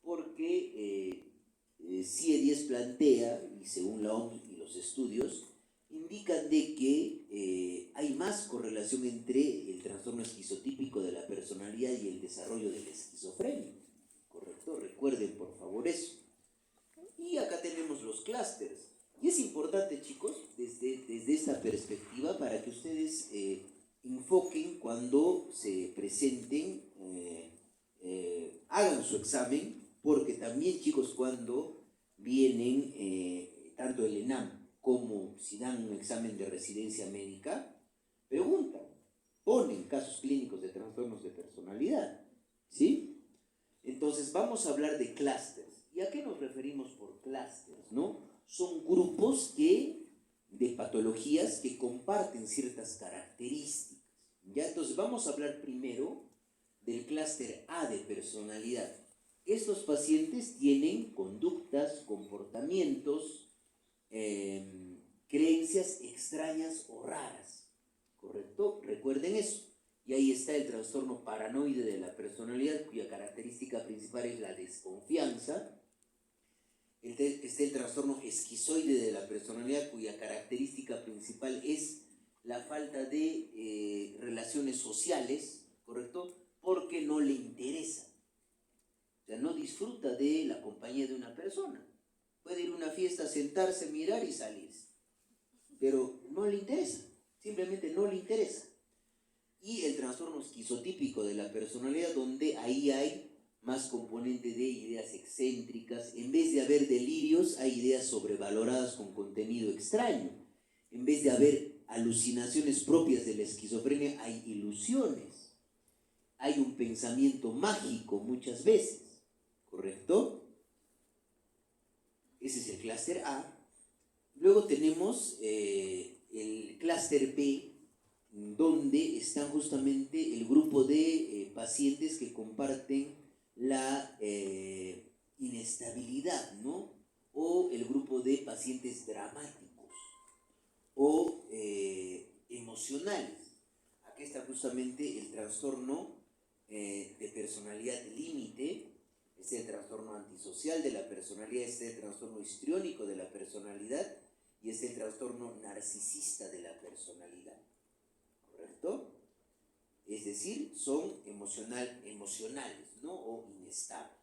porque CIE-10 plantea, y según la OMS y los estudios, indican de que hay más correlación entre el trastorno esquizotípico de la personalidad y el desarrollo de la esquizofrenia, ¿correcto? Recuerden por favor eso. Y acá tenemos los clústeres. Y es importante, chicos, desde esta perspectiva, para que ustedes enfoquen cuando se presenten, hagan su examen, porque también, chicos, cuando vienen tanto el ENAM como si dan un examen de residencia médica, preguntan, ponen casos clínicos de trastornos de personalidad, ¿sí? Entonces vamos a hablar de clústeres. ¿Y a qué nos referimos por clústeres, no? Son grupos de patologías que comparten ciertas características, ¿ya? Entonces vamos a hablar primero del clúster A de personalidad. Estos pacientes tienen conductas, comportamientos, creencias extrañas o raras, ¿correcto? Recuerden eso. Y ahí está el trastorno paranoide de la personalidad, cuya característica principal es la desconfianza. Está el trastorno esquizoide de la personalidad, cuya característica principal es la falta de relaciones sociales, ¿correcto? Porque no le interesa. O sea, no disfruta de la compañía de una persona. Puede ir a una fiesta, sentarse, mirar y salirse. Pero no le interesa. Simplemente no le interesa. Y el trastorno esquizotípico de la personalidad, donde ahí hay más componente de ideas excéntricas. En vez de haber delirios, hay ideas sobrevaloradas con contenido extraño. En vez de haber alucinaciones propias de la esquizofrenia, hay ilusiones. Hay un pensamiento mágico muchas veces, ¿correcto? Ese es el clúster A. Luego tenemos el clúster B, donde están justamente el grupo de pacientes que comparten la inestabilidad, ¿no? O el grupo de pacientes dramáticos o emocionales. Aquí está justamente el trastorno de personalidad límite, este es el trastorno antisocial de la personalidad, este es el trastorno histriónico de la personalidad y este es el trastorno narcisista de la personalidad, ¿correcto? Es decir, son emocionales, ¿no? O inestables.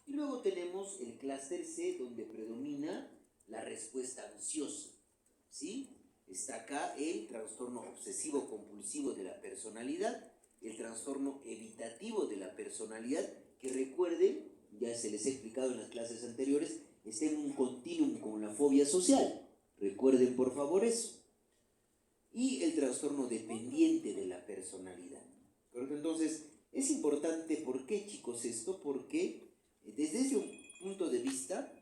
Y luego tenemos el clúster C, donde predomina la respuesta ansiosa, ¿sí? Está acá el trastorno obsesivo compulsivo de la personalidad, el trastorno evitativo de la personalidad, que recuerden, ya se les he explicado en las clases anteriores, está en un continuum con la fobia social. Recuerden por favor eso. Y el trastorno dependiente de la personalidad. Entonces, es importante, ¿por qué, chicos, esto? Porque desde ese punto de vista,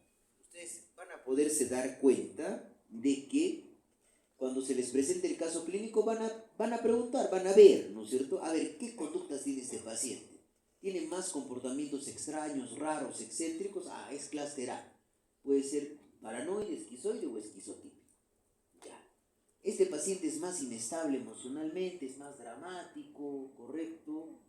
ustedes van a poderse dar cuenta de que cuando se les presente el caso clínico van a preguntar, van a ver, ¿no es cierto? A ver, ¿qué conductas tiene este paciente? ¿Tiene más comportamientos extraños, raros, excéntricos? Ah, es clúster A. Puede ser paranoide, esquizoide o esquizotípico. Ya. Este paciente es más inestable emocionalmente, es más dramático, ¿correcto?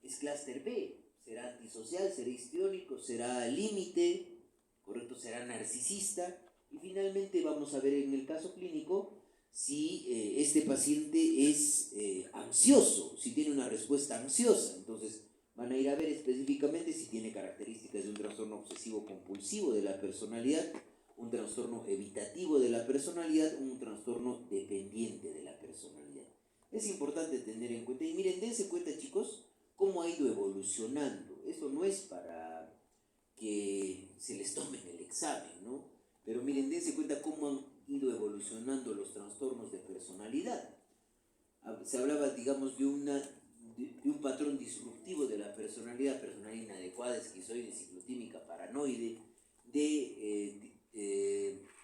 Es clúster B. Será antisocial, será histriónico, será límite, ¿correcto? Será narcisista. Y finalmente vamos a ver en el caso clínico si este paciente es ansioso, si tiene una respuesta ansiosa. Entonces van a ir a ver específicamente si tiene características de un trastorno obsesivo compulsivo de la personalidad, un trastorno evitativo de la personalidad, un trastorno dependiente de la personalidad. Es importante tener en cuenta, y miren, dense cuenta, chicos, cómo ha ido evolucionando. Esto no es para que se les tome el examen, ¿no? Pero miren, dense cuenta cómo han ido evolucionando los trastornos de personalidad. Se hablaba, digamos, de un patrón disruptivo de la personalidad inadecuada, esquizoide, ciclotímica, paranoide, de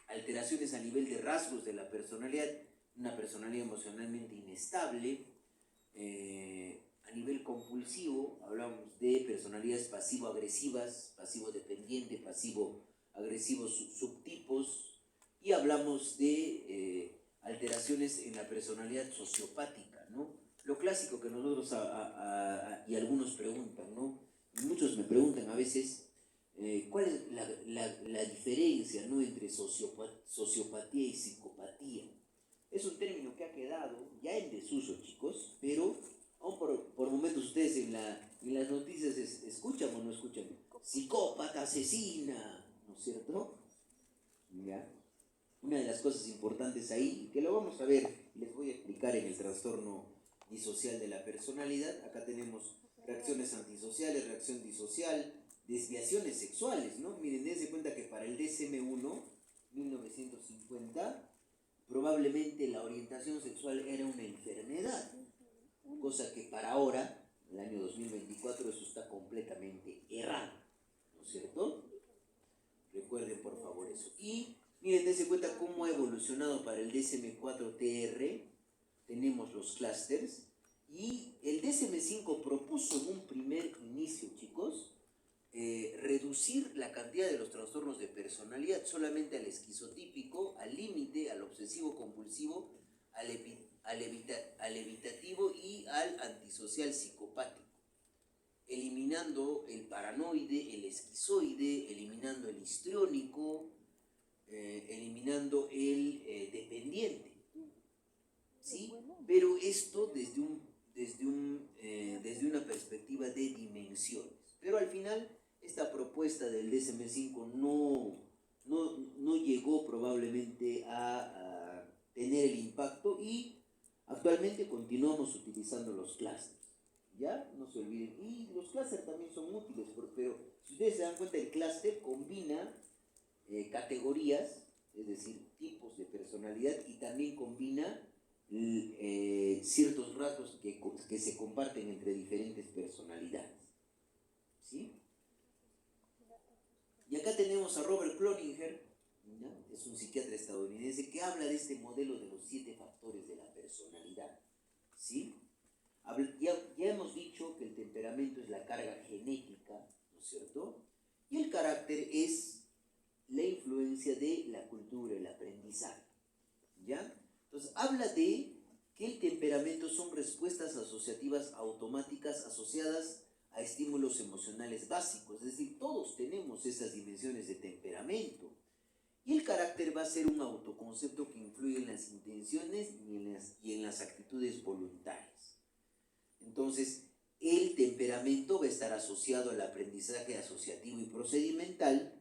alteraciones a nivel de rasgos de la personalidad, una personalidad emocionalmente inestable, a nivel compulsivo, hablamos de personalidades pasivo-agresivas, pasivo-dependiente, pasivo-agresivos subtipos, y hablamos de alteraciones en la personalidad sociopática, ¿no? Lo clásico que nosotros y algunos preguntan, ¿no? Y muchos me preguntan a veces, ¿cuál es la diferencia, ¿no?, entre sociopatía y psicopatía? Es un término que ha quedado ya en desuso, chicos, pero aún por momentos ustedes en las noticias escuchan o no escuchan, psicópata, asesina, ¿no es cierto? ¿Ya? Una de las cosas importantes ahí, que lo vamos a ver, les voy a explicar en el trastorno disocial de la personalidad. Acá tenemos reacciones antisociales, reacción disocial, desviaciones sexuales, ¿no? Miren, dense cuenta que para el DSM-1, 1950, probablemente la orientación sexual era una enfermedad, cosa que para ahora, el año 2024, eso está completamente errado, ¿no es cierto? Recuerden por favor eso. Y miren, dense cuenta cómo ha evolucionado para el DSM-4-TR. Tenemos los clústeres y el DSM-5 propuso en un primer inicio, chicos, reducir la cantidad de los trastornos de personalidad solamente al esquizotípico, al límite, al obsesivo compulsivo, al evitativo y al antisocial psicopático, eliminando el paranoide, el esquizoide, eliminando el histriónico, eliminando el dependiente, ¿sí? Pero esto desde una perspectiva de dimensiones. Pero al final, esta propuesta del DSM-5 no llegó probablemente a tener el impacto y actualmente continuamos utilizando los clústeres. ¿Ya? No se olviden. Y los clústeres también son útiles, pero si ustedes se dan cuenta, el clúster combina categorías, es decir, tipos de personalidad, y también combina ciertos rasgos que se comparten entre diferentes personalidades. ¿Sí? Y acá tenemos a Robert Cloninger, ¿ya? Es un psiquiatra estadounidense que habla de este modelo de los 7 factores de la personalidad. ¿Sí? Ya hemos dicho que el temperamento es la carga genética, ¿no es cierto? Y el carácter es la influencia de la cultura, el aprendizaje. ¿Ya? Entonces, habla de que el temperamento son respuestas asociativas automáticas asociadas a estímulos emocionales básicos. Es decir, todos tenemos esas dimensiones de temperamento. Y el carácter va a ser un autoconcepto que influye en las intenciones y en las actitudes voluntarias. Entonces, el temperamento va a estar asociado al aprendizaje asociativo y procedimental,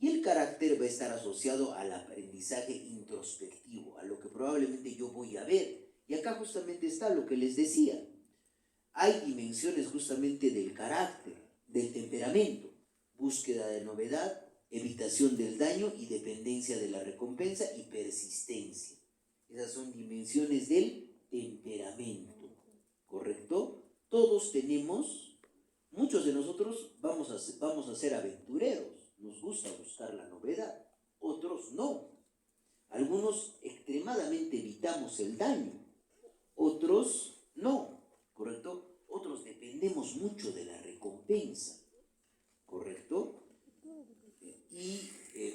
y el carácter va a estar asociado al aprendizaje introspectivo, a lo que probablemente yo voy a ver. Y acá justamente está lo que les decía. Hay dimensiones justamente del carácter, del temperamento: búsqueda de novedad, evitación del daño y dependencia de la recompensa y persistencia. Esas son dimensiones del temperamento, ¿correcto? Todos tenemos, muchos de nosotros vamos a ser aventureros, nos gusta buscar la novedad, otros no. Algunos extremadamente evitamos el daño, otros no, ¿correcto? Otros dependemos mucho de la recompensa, ¿correcto? Y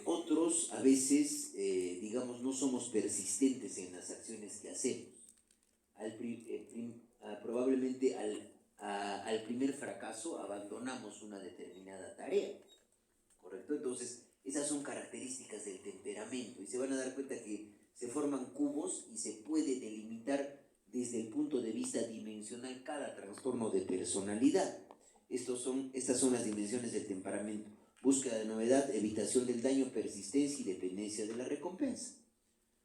otros a veces, digamos, no somos persistentes en las acciones que hacemos. Probablemente al primer fracaso abandonamos una determinada tarea, ¿correcto? Entonces, esas son características del temperamento y se van a dar cuenta que se forman cubos y se puede delimitar desde el punto de vista dimensional cada trastorno de personalidad. Estas son las dimensiones del temperamento: búsqueda de novedad, evitación del daño, persistencia y dependencia de la recompensa,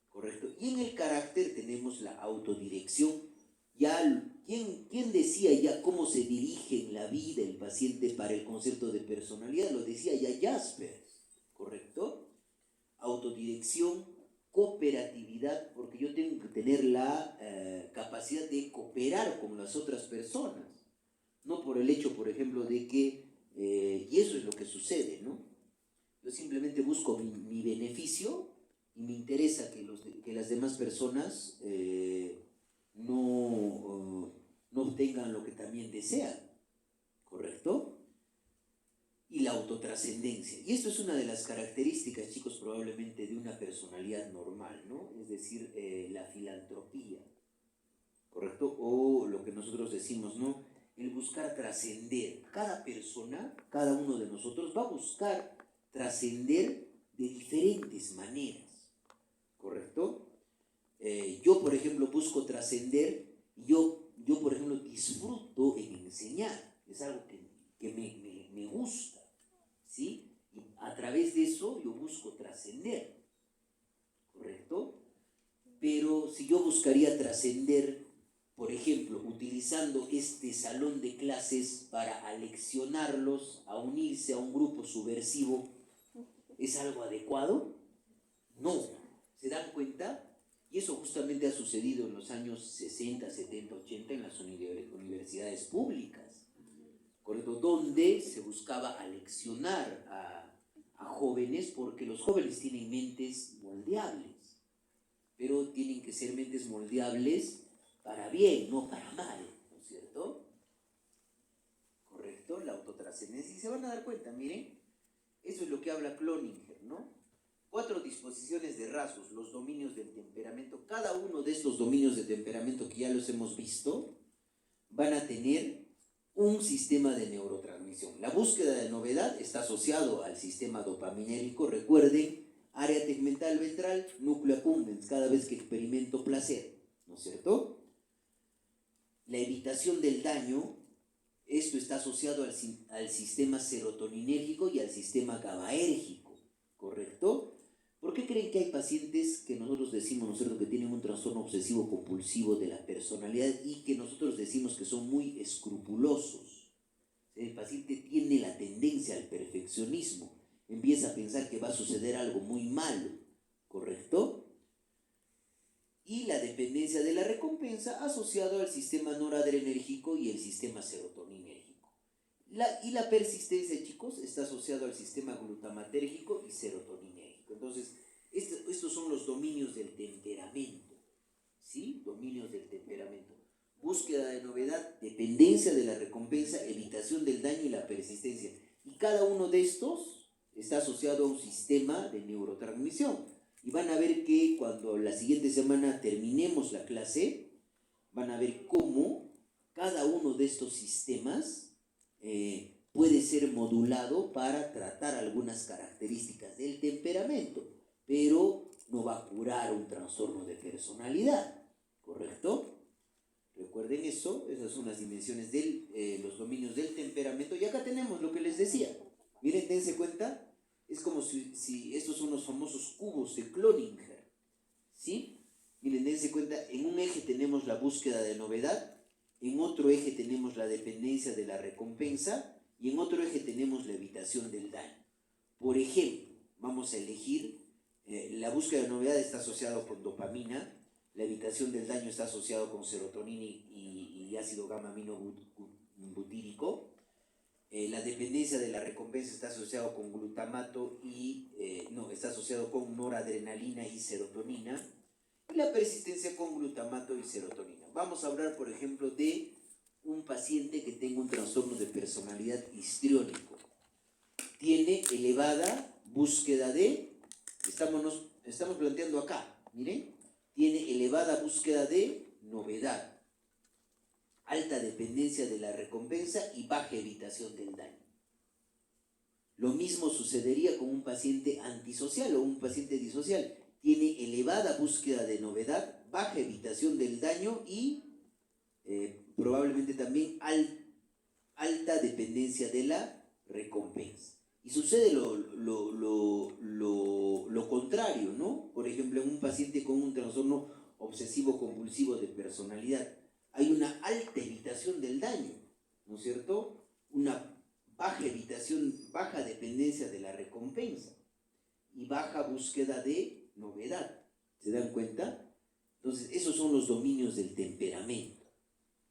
¿correcto? Y en el carácter tenemos la autodirección. Ya, ¿quién decía ya cómo se dirige en la vida el paciente para el concepto de personalidad? Lo decía ya Jaspers, ¿correcto? Autodirección, cooperatividad, porque yo tengo que tener la capacidad de cooperar con las otras personas, no por el hecho, por ejemplo, de que, y eso es lo que sucede, ¿no? Yo simplemente busco mi beneficio y me interesa que las demás personas no obtengan lo que también desean, ¿correcto? Y la autotrascendencia. Y esto es una de las características, chicos, probablemente de una personalidad normal, ¿no? Es decir, la filantropía, ¿correcto? O lo que nosotros decimos, ¿no? El buscar trascender. Cada persona, cada uno de nosotros va a buscar trascender de diferentes maneras, ¿correcto? Yo, por ejemplo, busco trascender. Yo, por ejemplo, disfruto en enseñar. Es algo que me gusta, ¿sí? Y a través de eso yo busco trascender, ¿correcto? Pero si yo buscaría trascender, por ejemplo, utilizando este salón de clases para aleccionarlos a unirse a un grupo subversivo, ¿es algo adecuado? No. ¿Se dan cuenta? Y eso justamente ha sucedido en los años 60, 70, 80 en las universidades públicas, ¿correcto? Donde se buscaba aleccionar a jóvenes, porque los jóvenes tienen mentes moldeables, pero tienen que ser mentes moldeables para bien, no para mal, ¿no es cierto? ¿Correcto? La autotrascendencia trascendencia. Y se van a dar cuenta, miren, eso es lo que habla Cloninger, ¿no? 4 disposiciones de rasgos, los dominios del temperamento. Cada uno de estos dominios de temperamento que ya los hemos visto, van a tener un sistema de neurotransmisión. La búsqueda de novedad está asociado al sistema dopaminérgico. Recuerden, área tegmental ventral, núcleo accumbens, cada vez que experimento placer, ¿no es cierto? La evitación del daño, esto está asociado al sistema serotoninérgico y al sistema GABAérgico, ¿correcto? ¿Por qué creen que hay pacientes que nosotros decimos, ¿no es cierto?, que tienen un trastorno obsesivo compulsivo de la personalidad y que nosotros decimos que son muy escrupulosos? El paciente tiene la tendencia al perfeccionismo, empieza a pensar que va a suceder algo muy malo, ¿correcto? Y la dependencia de la recompensa asociado al sistema noradrenérgico y el sistema serotoninérgico. Y la persistencia, chicos, está asociado al sistema glutamatérgico y serotoninérgico. Entonces, estos son los dominios del temperamento, ¿sí? Dominios del temperamento. Búsqueda de novedad, dependencia de la recompensa, evitación del daño y la persistencia. Y cada uno de estos está asociado a un sistema de neurotransmisión. Y van a ver que cuando la siguiente semana terminemos la clase, van a ver cómo cada uno de estos sistemas puede ser modulado para tratar algunas características del temperamento, pero no va a curar un trastorno de personalidad, ¿correcto? Recuerden eso, esas son las dimensiones de los dominios del temperamento. Y acá tenemos lo que les decía. Miren, dense cuenta, es como si estos son los famosos cubos de Cloninger, ¿sí? Miren, dense cuenta, en un eje tenemos la búsqueda de novedad, en otro eje tenemos la dependencia de la recompensa y en otro eje tenemos la evitación del daño. Por ejemplo, vamos a elegir, la búsqueda de novedad está asociada con dopamina, la evitación del daño está asociado con serotonina y ácido gamma aminobutírico. La dependencia de la recompensa está asociado con glutamato está asociado con noradrenalina y serotonina. Y la persistencia con glutamato y serotonina. Vamos a hablar, por ejemplo, de un paciente que tenga un trastorno de personalidad histriónico. Tiene elevada búsqueda estamos planteando acá, miren, tiene elevada búsqueda de novedad, alta dependencia de la recompensa y baja evitación del daño. Lo mismo sucedería con un paciente antisocial o un paciente disocial. Tiene elevada búsqueda de novedad, baja evitación del daño y probablemente también alta dependencia de la recompensa. Y sucede lo contrario, ¿no? Por ejemplo, en un paciente con un trastorno obsesivo-compulsivo de personalidad, hay una alta evitación del daño, ¿no es cierto? Una baja dependencia de la recompensa y baja búsqueda de novedad. ¿Se dan cuenta? Entonces, esos son los dominios del temperamento,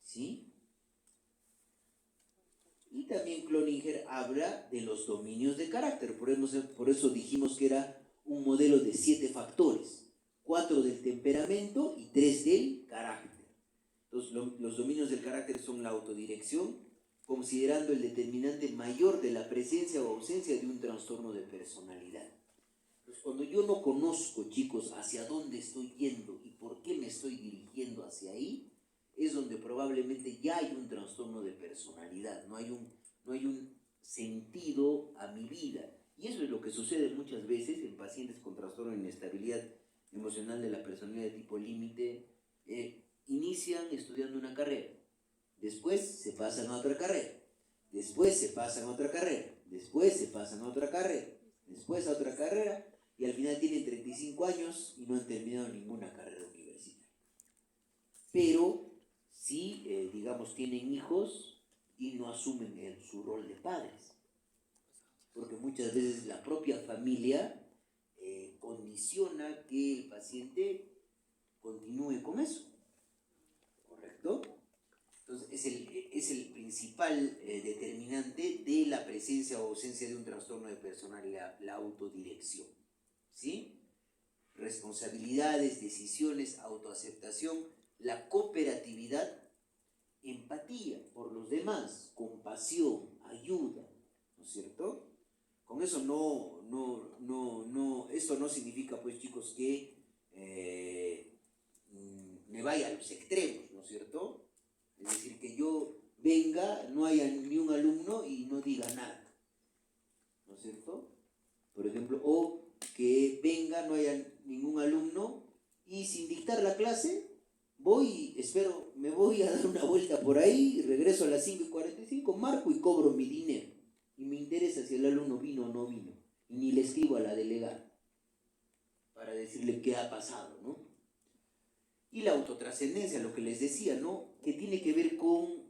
¿sí? Y también Cloninger habla de los dominios de carácter. Por eso dijimos que era un modelo de 7 factores. 4 del temperamento y 3 del carácter. Entonces, los dominios del carácter son la autodirección, considerando el determinante mayor de la presencia o ausencia de un trastorno de personalidad. Entonces, cuando yo no conozco, chicos, hacia dónde estoy yendo y por qué me estoy dirigiendo hacia ahí, es donde probablemente ya hay un trastorno de personalidad, no hay un sentido a mi vida. Y eso es lo que sucede muchas veces en pacientes con trastorno de inestabilidad emocional de la personalidad de tipo límite. Inician estudiando una carrera, después se pasan a otra carrera, después se pasan a otra carrera, después se pasan a otra carrera, después a otra carrera, y al final tienen 35 años y no han terminado ninguna carrera universitaria. Pero sí, digamos, tienen hijos y no asumen su rol de padres, porque muchas veces la propia familia condiciona que el paciente continúe con eso, ¿correcto? Entonces es el principal determinante de la presencia o ausencia de un trastorno de personalidad, la autodirección, ¿sí? Responsabilidades, decisiones, autoaceptación, la cooperatividad, empatía por los demás, compasión, ayuda, es cierto? Con eso esto no significa, pues chicos, que me vaya a los extremos, ¿no es cierto? Es decir, que yo venga, no haya ni un alumno y no diga nada, ¿no es cierto? Por ejemplo, o que venga, no haya ningún alumno y sin dictar la clase, me voy a dar una vuelta por ahí, regreso a las 5:45, marco y cobro mi dinero. Y me interesa si el alumno vino o no vino. Y ni le escribo a la delegada para decirle qué ha pasado, ¿no? Y la autotrascendencia, lo que les decía, ¿no? Que tiene que ver con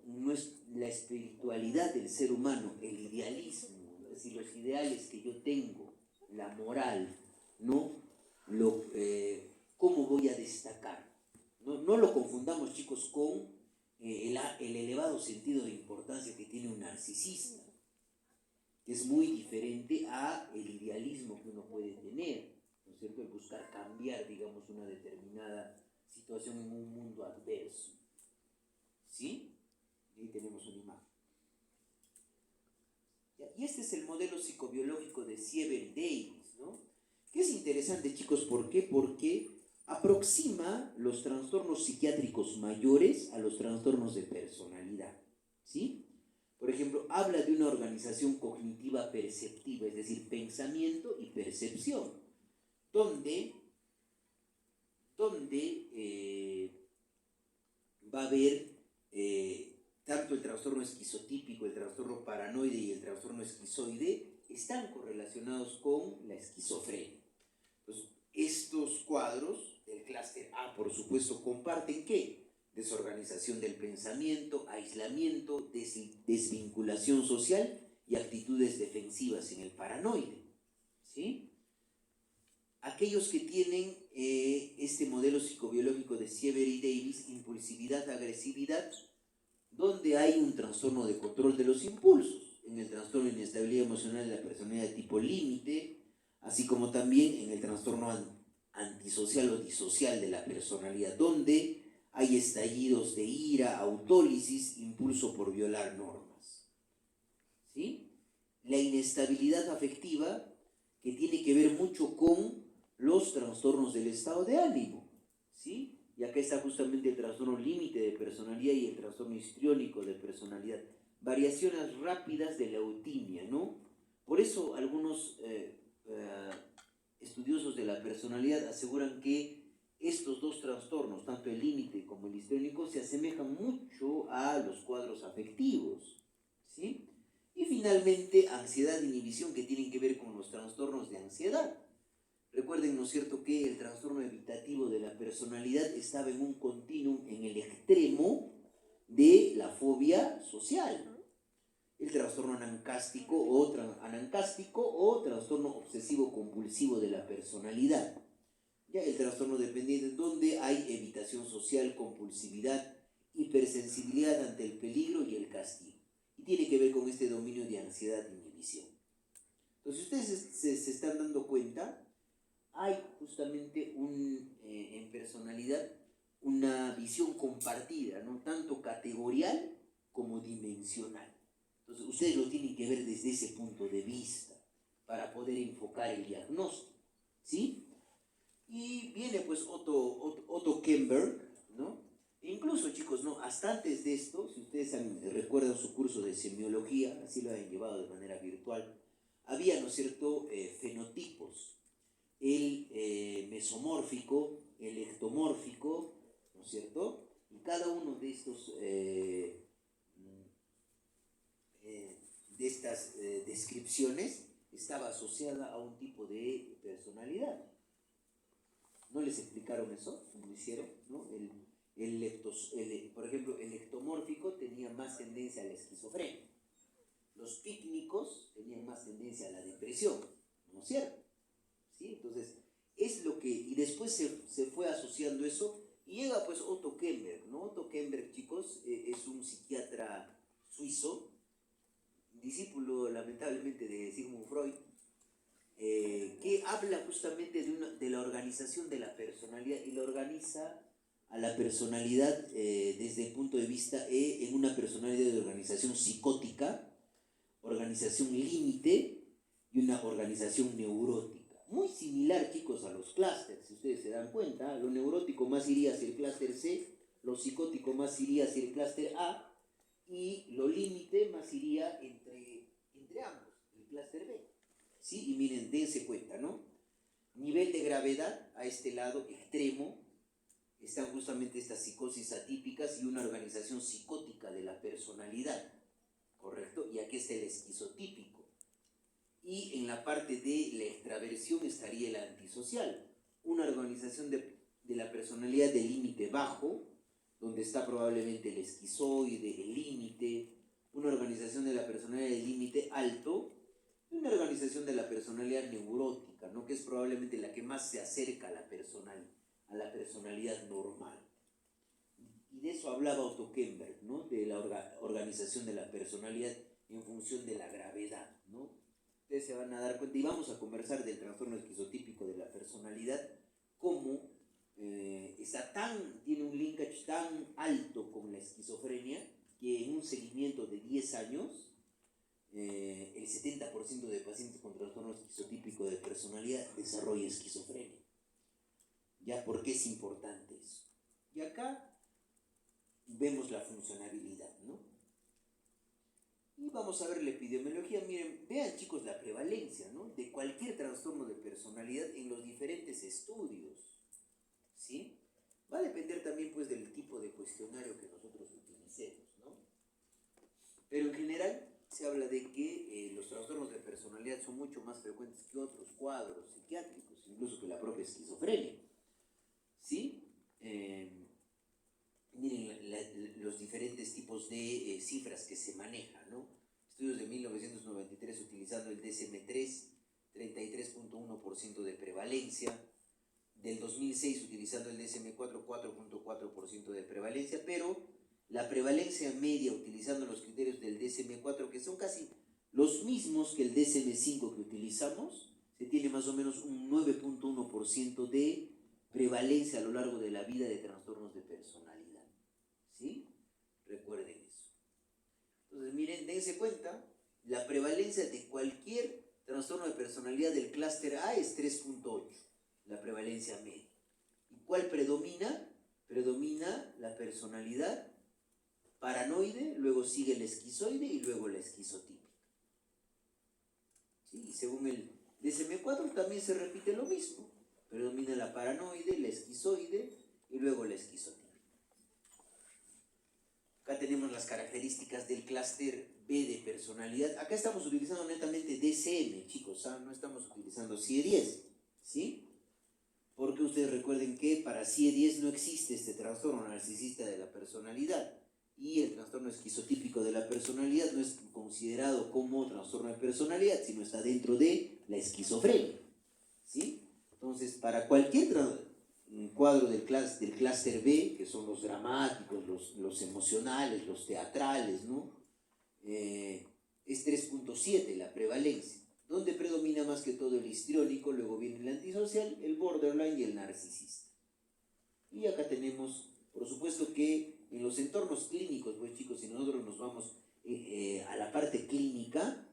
la espiritualidad del ser humano, el idealismo, es decir, los ideales que yo tengo, la moral, ¿no? ¿Cómo voy a destacar? No lo confundamos, chicos, con el elevado sentido de importancia que tiene un narcisista, que es muy diferente a el idealismo que uno puede tener, ¿no es cierto? El buscar cambiar, digamos, una determinada situación en un mundo adverso. ¿Sí? Ahí tenemos una imagen. Y este es el modelo psicobiológico de Sieber Davis, ¿no? Que es interesante, chicos, ¿por qué? Porque aproxima los trastornos psiquiátricos mayores a los trastornos de personalidad, ¿sí? Por ejemplo, habla de una organización cognitiva perceptiva, es decir, pensamiento y percepción, donde va a haber tanto el trastorno esquizotípico, el trastorno paranoide y el trastorno esquizoide están correlacionados con la esquizofrenia. Entonces, estos cuadros del clúster A, por supuesto, comparten ¿qué? Desorganización del pensamiento, aislamiento, desvinculación social y actitudes defensivas en el paranoide, ¿sí? Aquellos que tienen este modelo psicobiológico de Sieber y Davis, impulsividad, agresividad, donde hay un trastorno de control de los impulsos, en el trastorno de inestabilidad emocional de la personalidad de tipo límite, así como también en el trastorno antisocial o disocial de la personalidad, donde hay estallidos de ira, autólisis, impulso por violar normas. ¿Sí? La inestabilidad afectiva, que tiene que ver mucho con los trastornos del estado de ánimo, ¿sí? Y acá está justamente el trastorno límite de personalidad y el trastorno histriónico de personalidad. Variaciones rápidas de la eutimia, ¿no? Por eso algunos estudiosos de la personalidad aseguran que estos dos trastornos, tanto el límite como el histriónico, se asemejan mucho a los cuadros afectivos, ¿sí? Y finalmente, ansiedad e inhibición, que tienen que ver con los trastornos de ansiedad. Recuerden, ¿no es cierto?, que el trastorno evitativo de la personalidad estaba en un continuum en el extremo de la fobia social. El trastorno anancástico o trastorno obsesivo-compulsivo de la personalidad. Ya el trastorno dependiente, donde hay evitación social, compulsividad, hipersensibilidad ante el peligro y el castigo. Y tiene que ver con este dominio de ansiedad e inhibición. Entonces, ustedes se están dando cuenta, hay justamente en personalidad una visión compartida, ¿no? Tanto categorial como dimensional. Entonces, ustedes lo tienen que ver desde ese punto de vista para poder enfocar el diagnóstico, ¿sí? Y viene pues Otto Kemberg, ¿no? E incluso, chicos, ¿no? Hasta antes de esto, si ustedes recuerdan su curso de semiología, así lo han llevado de manera virtual, había, ¿no es cierto?, fenotipos, el mesomórfico, el ectomórfico, ¿no es cierto? Y cada uno de estos de estas descripciones estaba asociada a un tipo de personalidad. ¿No les explicaron eso? ¿Cómo lo hicieron? ¿No? Por ejemplo, el ectomórfico tenía más tendencia a la esquizofrenia. Los pícnicos tenían más tendencia a la depresión, ¿no es cierto? ¿Sí? Entonces, es lo que... Y después se fue asociando eso y llega pues Otto Kemberg, ¿no? Otto Kemberg, chicos, es un psiquiatra suizo, discípulo lamentablemente de Sigmund Freud, que habla justamente de la organización de la personalidad y lo organiza a la personalidad desde el punto de vista en una personalidad de organización psicótica, organización límite y una organización neurótica. Muy similar, chicos, a los clústeres, si ustedes se dan cuenta. Lo neurótico más iría hacia el clúster C, lo psicótico más iría hacia el clúster A, y lo límite más iría entre ambos, el clúster B. ¿Sí? Y miren, dense cuenta, ¿no? Nivel de gravedad, a este lado extremo, están justamente estas psicosis atípicas y una organización psicótica de la personalidad, ¿correcto? Y aquí está el esquizotípico. Y en la parte de la extraversión estaría el antisocial, una organización de la personalidad de límite bajo, donde está probablemente el esquizoide, el límite, una organización de la personalidad de límite alto, y una organización de la personalidad neurótica, ¿no? Que es probablemente la que más se acerca a la personalidad normal. Y de eso hablaba Otto Kemberg, ¿no? De la organización de la personalidad en función de la gravedad, ¿no? Ustedes se van a dar cuenta, y vamos a conversar del trastorno esquizotípico de la personalidad, cómo tiene un linkage tan alto con la esquizofrenia, que en un seguimiento de 10 años, el 70% de pacientes con trastorno esquizotípico de personalidad desarrolla esquizofrenia. ¿Ya? ¿Por qué es importante eso? Y acá vemos la funcionabilidad, ¿no? Y vamos a ver la epidemiología. Miren, vean, chicos, la prevalencia, ¿no? De cualquier trastorno de personalidad en los diferentes estudios, ¿sí? Va a depender también, pues, del tipo de cuestionario que nosotros utilicemos, ¿no? Pero en general se habla de que los trastornos de personalidad son mucho más frecuentes que otros cuadros psiquiátricos, incluso que la propia esquizofrenia, ¿sí? Miren los diferentes tipos de cifras que se manejan, ¿no? Estudios de 1993 utilizando el DSM-3, 33.1% de prevalencia. Del 2006 utilizando el DSM-4, 4.4% de prevalencia, pero la prevalencia media utilizando los criterios del DSM-4, que son casi los mismos que el DSM-5 que utilizamos, se tiene más o menos un 9.1% de prevalencia a lo largo de la vida de trastornos de personalidad, ¿sí? Recuerden eso. Entonces, miren, dense cuenta, la prevalencia de cualquier trastorno de personalidad del clúster A es 3.8, la prevalencia media. ¿Y cuál predomina? Predomina la personalidad paranoide, luego sigue el esquizoide y luego la esquizotípica. ¿Sí? Y según el DSM-4 también se repite lo mismo. Predomina la paranoide, la esquizoide y luego la esquizotípica. Acá tenemos las características del clúster B de personalidad. Acá estamos utilizando netamente DSM, chicos, ¿saben? No estamos utilizando CIE-10, ¿sí? Porque ustedes recuerden que para CIE-10 no existe este trastorno narcisista de la personalidad, y el trastorno esquizotípico de la personalidad no es considerado como trastorno de personalidad, sino está dentro de la esquizofrenia, ¿sí? Entonces, para cualquier cuadro del clúster B, que son los dramáticos, los emocionales, los teatrales, ¿no? Es 3.7 la prevalencia, donde predomina más que todo el histriónico, luego viene el antisocial, el borderline y el narcisista. Y acá tenemos, por supuesto que en los entornos clínicos, pues chicos, si nosotros nos vamos a la parte clínica,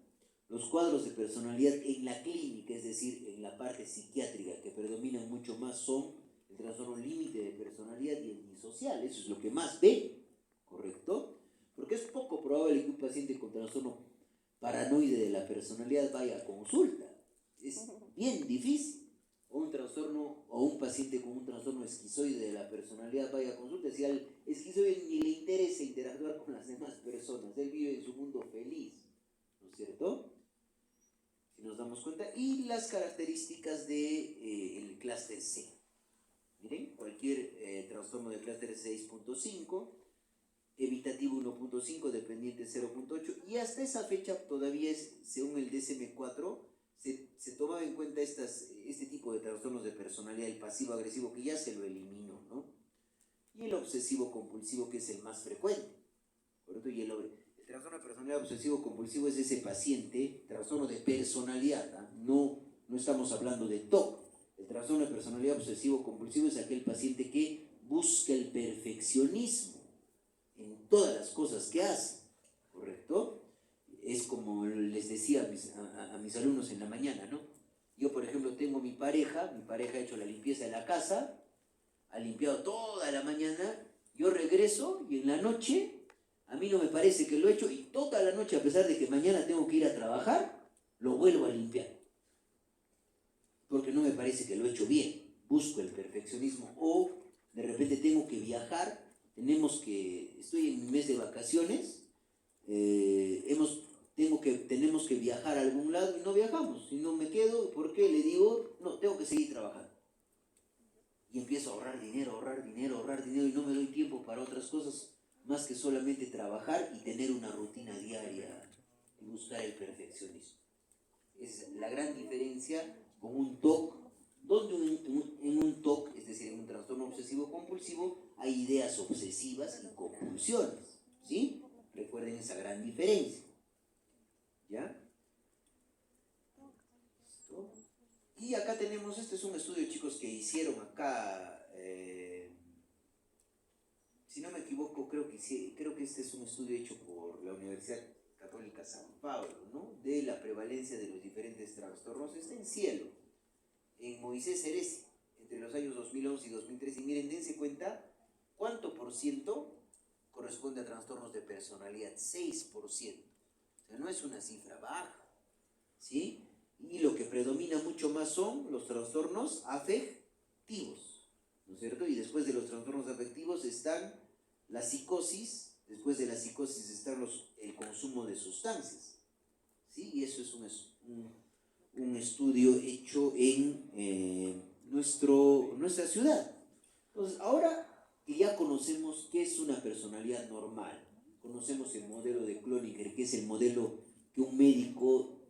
los cuadros de personalidad en la clínica, es decir, en la parte psiquiátrica, que predominan mucho más son el trastorno límite de personalidad y el disocial. Eso es lo que más ve, ¿correcto? Porque es poco probable que un paciente con trastorno paranoide de la personalidad vaya a consulta. Es bien difícil. O un trastorno, o un paciente con un trastorno esquizoide de la personalidad vaya a consulta. Si al esquizoide ni le interesa interactuar con las demás personas, él vive en su mundo feliz, ¿no es cierto? Si nos damos cuenta. Y las características del clúster C. Miren, cualquier trastorno del clúster 6.5, evitativo 1.5, dependiente 0.8, y hasta esa fecha todavía es, según el DSM-4, se tomaba en cuenta este tipo de trastornos de personalidad, el pasivo-agresivo, que ya se lo eliminó, ¿no? Y el obsesivo-compulsivo, que es el más frecuente, ¿correcto? Y el trastorno de personalidad obsesivo-compulsivo es ese paciente, trastorno de personalidad, ¿no? No estamos hablando de TOC. El trastorno de personalidad obsesivo-compulsivo es aquel paciente que busca el perfeccionismo en todas las cosas que hace, ¿correcto? Es como les decía a mis alumnos en la mañana, ¿no? Yo, por ejemplo, tengo mi pareja ha hecho la limpieza de la casa, ha limpiado toda la mañana, yo regreso y en la noche, a mí no me parece que lo he hecho, y toda la noche, a pesar de que mañana tengo que ir a trabajar, lo vuelvo a limpiar. Porque no me parece que lo he hecho bien, busco el perfeccionismo, o de repente tengo que viajar, estoy en mi mes de vacaciones, tenemos que viajar a algún lado y no viajamos, si no me quedo, ¿por qué? Le digo, no, tengo que seguir trabajando. Y empiezo a ahorrar dinero y no me doy tiempo para otras cosas más que solamente trabajar y tener una rutina diaria y buscar el perfeccionismo. Esa es la gran diferencia con un TOC, donde en un TOC, es decir, en un trastorno obsesivo compulsivo, hay ideas obsesivas y compulsiones, ¿sí? Recuerden esa gran diferencia. ¿Ya? ¿Listo? Y acá tenemos, este es un estudio, chicos, que hicieron acá, si no me equivoco, creo que este es un estudio hecho por la Universidad Católica San Pablo, ¿no? De la prevalencia de los diferentes trastornos. Está en Cielo, en Moisés Ceresi, entre los años 2011 y 2013. Y miren, dense cuenta cuánto por ciento corresponde a trastornos de personalidad. 6%. O sea, no es una cifra baja, ¿sí? Y lo que predomina mucho más son los trastornos afectivos, ¿no es cierto? Y después de los trastornos afectivos están la psicosis, después de la psicosis está el consumo de sustancias, ¿sí? Y eso es un estudio hecho en nuestra ciudad. Entonces, ahora que ya conocemos qué es una personalidad normal, conocemos el modelo de Cloninger, que es el modelo que un médico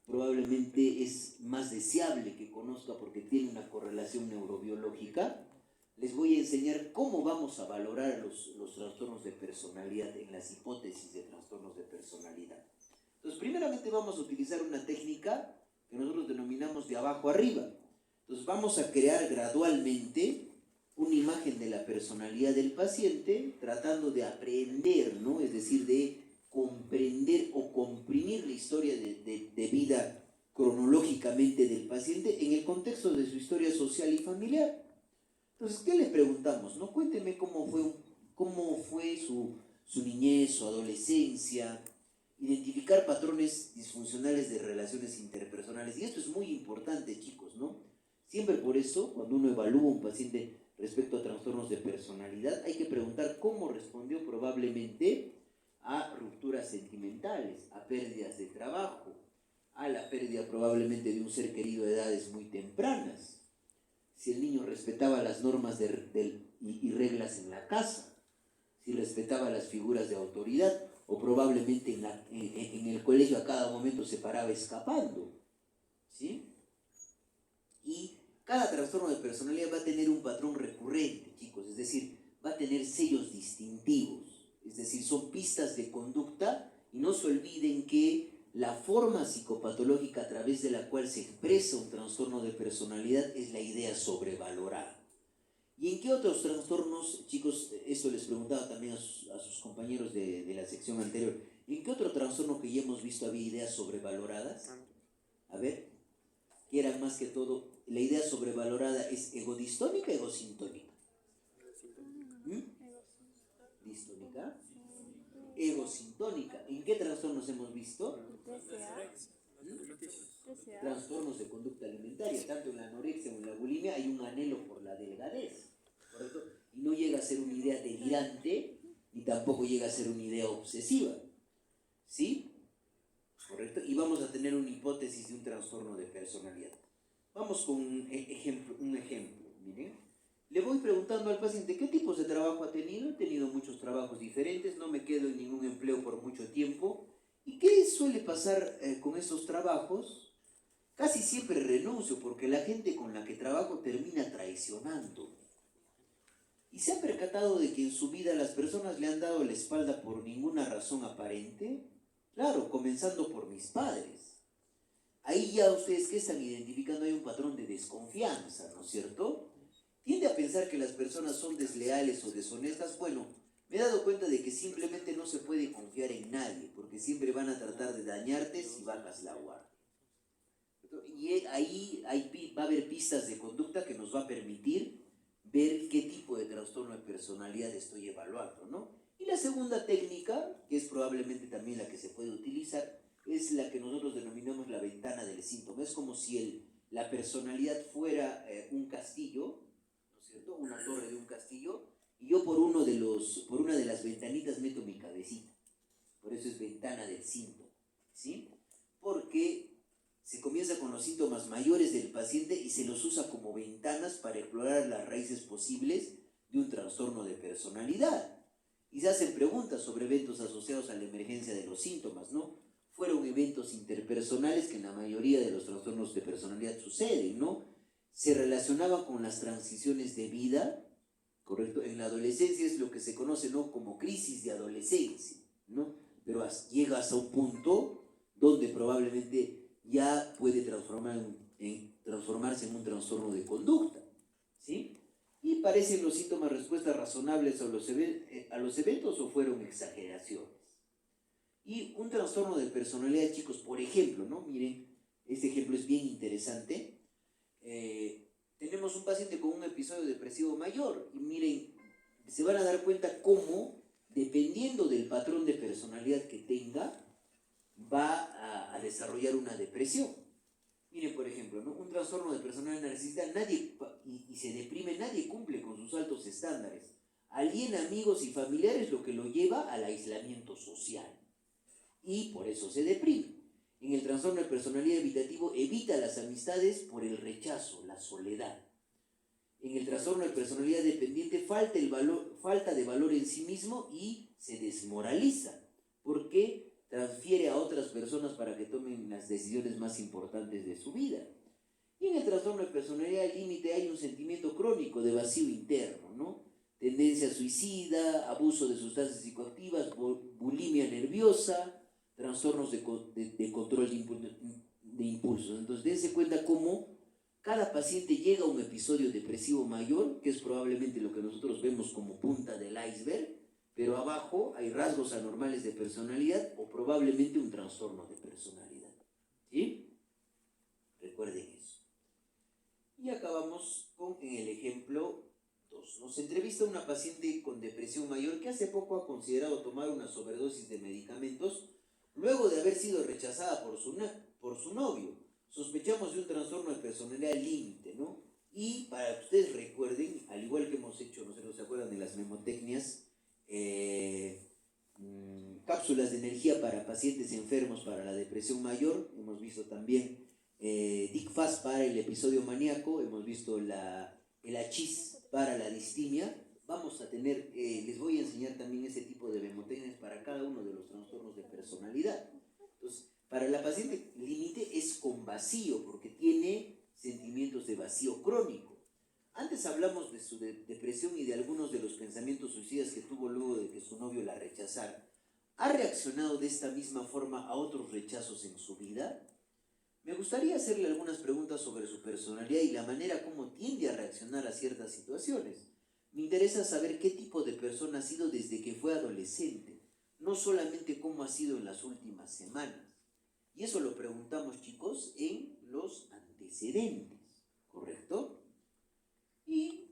probablemente es más deseable que conozca porque tiene una correlación neurobiológica, les voy a enseñar cómo vamos a valorar los trastornos de personalidad en las hipótesis de trastornos de personalidad. Entonces, primeramente vamos a utilizar una técnica que nosotros denominamos de abajo arriba. Entonces, vamos a crear gradualmente una imagen de la personalidad del paciente, tratando de aprender, ¿no? Es decir, de comprender o comprimir la historia de vida cronológicamente del paciente en el contexto de su historia social y familiar. Entonces, ¿qué le preguntamos? ¿No? Cuénteme cómo fue su niñez, su adolescencia, identificar patrones disfuncionales de relaciones interpersonales. Y esto es muy importante, chicos, ¿no? Siempre por eso, cuando uno evalúa a un paciente respecto a trastornos de personalidad, hay que preguntar cómo respondió probablemente a rupturas sentimentales, a pérdidas de trabajo, a la pérdida probablemente de un ser querido a edades muy tempranas. Si el niño respetaba las normas y reglas en la casa, si respetaba las figuras de autoridad, o probablemente en el colegio a cada momento se paraba escapando, ¿sí? Y cada trastorno de personalidad va a tener un patrón recurrente, chicos, es decir, va a tener sellos distintivos, es decir, son pistas de conducta, y no se olviden que la forma psicopatológica a través de la cual se expresa un trastorno de personalidad es la idea sobrevalorada. ¿Y en qué otros trastornos, chicos, esto les preguntaba también a sus compañeros de la sección anterior, ¿en qué otro trastorno que ya hemos visto había ideas sobrevaloradas? A ver, que eran más que todo, la idea sobrevalorada es egodistónica o egosintónica. ¿Distónica? Egosintónica. ¿En qué trastornos hemos visto? Trastornos de conducta alimentaria. Tanto en la anorexia como en la bulimia hay un anhelo por la delgadez, ¿correcto? Y no llega a ser una idea delirante, ni tampoco llega a ser una idea obsesiva, ¿sí? ¿Correcto? Y vamos a tener una hipótesis de un trastorno de personalidad. Vamos con un ejemplo. Miren, le voy preguntando al paciente qué tipos de trabajo ha tenido. He tenido muchos trabajos diferentes, no me quedo en ningún empleo por mucho tiempo. ¿Y qué suele pasar con estos trabajos? Casi siempre renuncio porque la gente con la que trabajo termina traicionándome. ¿Y se ha percatado de que en su vida las personas le han dado la espalda por ninguna razón aparente? Claro, comenzando por mis padres. Ahí ya ustedes que están identificando hay un patrón de desconfianza, ¿no es cierto? Tiende a pensar que las personas son desleales o deshonestas. Bueno, me he dado cuenta de que simplemente no se puede confiar en nadie, porque porque siempre van a tratar de dañarte si bajas la guardia. Y ahí va a haber pistas de conducta que nos va a permitir ver qué tipo de trastorno de personalidad estoy evaluando, ¿no? Y la segunda técnica, que es probablemente también la que se puede utilizar, es la que nosotros denominamos la ventana del síntoma. Es como si la personalidad fuera un castillo, ¿no es cierto? Una torre de un castillo, y yo por una de las ventanitas meto mi cabecita. Por eso es ventana del síntoma, ¿sí? Porque se comienza con los síntomas mayores del paciente y se los usa como ventanas para explorar las raíces posibles de un trastorno de personalidad. Y se hacen preguntas sobre eventos asociados a la emergencia de los síntomas, ¿no? Fueron eventos interpersonales que en la mayoría de los trastornos de personalidad suceden, ¿no? Se relacionaban con las transiciones de vida, ¿correcto? En la adolescencia es lo que se conoce, ¿no?, como crisis de adolescencia, ¿no? Pero llega hasta un punto donde probablemente ya puede transformarse en un trastorno de conducta, ¿sí? Y parecen los síntomas respuestas razonables a los eventos o fueron exageraciones. Y un trastorno de personalidad, chicos, por ejemplo, ¿no? Miren, este ejemplo es bien interesante. Tenemos un paciente con un episodio depresivo mayor y miren, se van a dar cuenta cómo, dependiendo del patrón de personalidad que tenga, va a desarrollar una depresión. Miren, por ejemplo, ¿no?, un trastorno de personalidad narcisista, y se deprime, nadie cumple con sus altos estándares. Aliena amigos y familiares, lo que lo lleva al aislamiento social. Y por eso se deprime. En el trastorno de personalidad evitativo, evita las amistades por el rechazo, la soledad. En el trastorno de personalidad dependiente, falta de valor en sí mismo y se desmoraliza. ¿Por qué? Transfiere a otras personas para que tomen las decisiones más importantes de su vida. Y en el trastorno de personalidad límite hay un sentimiento crónico de vacío interno, ¿no? Tendencia suicida, abuso de sustancias psicoactivas, bulimia nerviosa, trastornos de control de impulsos. Entonces, dense cuenta cómo cada paciente llega a un episodio depresivo mayor, que es probablemente lo que nosotros vemos como punta del iceberg, pero abajo hay rasgos anormales de personalidad o probablemente un trastorno de personalidad. ¿Sí? Recuerden eso. Y acabamos con el ejemplo 2. Nos entrevista una paciente con depresión mayor que hace poco ha considerado tomar una sobredosis de medicamentos luego de haber sido rechazada por su novio. Sospechamos de un trastorno de personalidad límite, ¿no? Y para que ustedes recuerden, al igual que hemos hecho, no sé si se acuerdan de las memotecnias, cápsulas de energía para pacientes enfermos para la depresión mayor, hemos visto también DICFAS para el episodio maníaco, hemos visto el ACHIS para la distimia. Vamos a tener, les voy a enseñar también ese tipo de memotecnias para cada uno de los trastornos de personalidad. Entonces, para la paciente límite es con vacío, porque tiene sentimientos de vacío crónico. Antes hablamos de su depresión y de algunos de los pensamientos suicidas que tuvo luego de que su novio la rechazara. ¿Ha reaccionado de esta misma forma a otros rechazos en su vida? Me gustaría hacerle algunas preguntas sobre su personalidad y la manera como tiende a reaccionar a ciertas situaciones. Me interesa saber qué tipo de persona ha sido desde que fue adolescente, no solamente cómo ha sido en las últimas semanas. Y eso lo preguntamos, chicos, en los antecedentes, ¿correcto? Y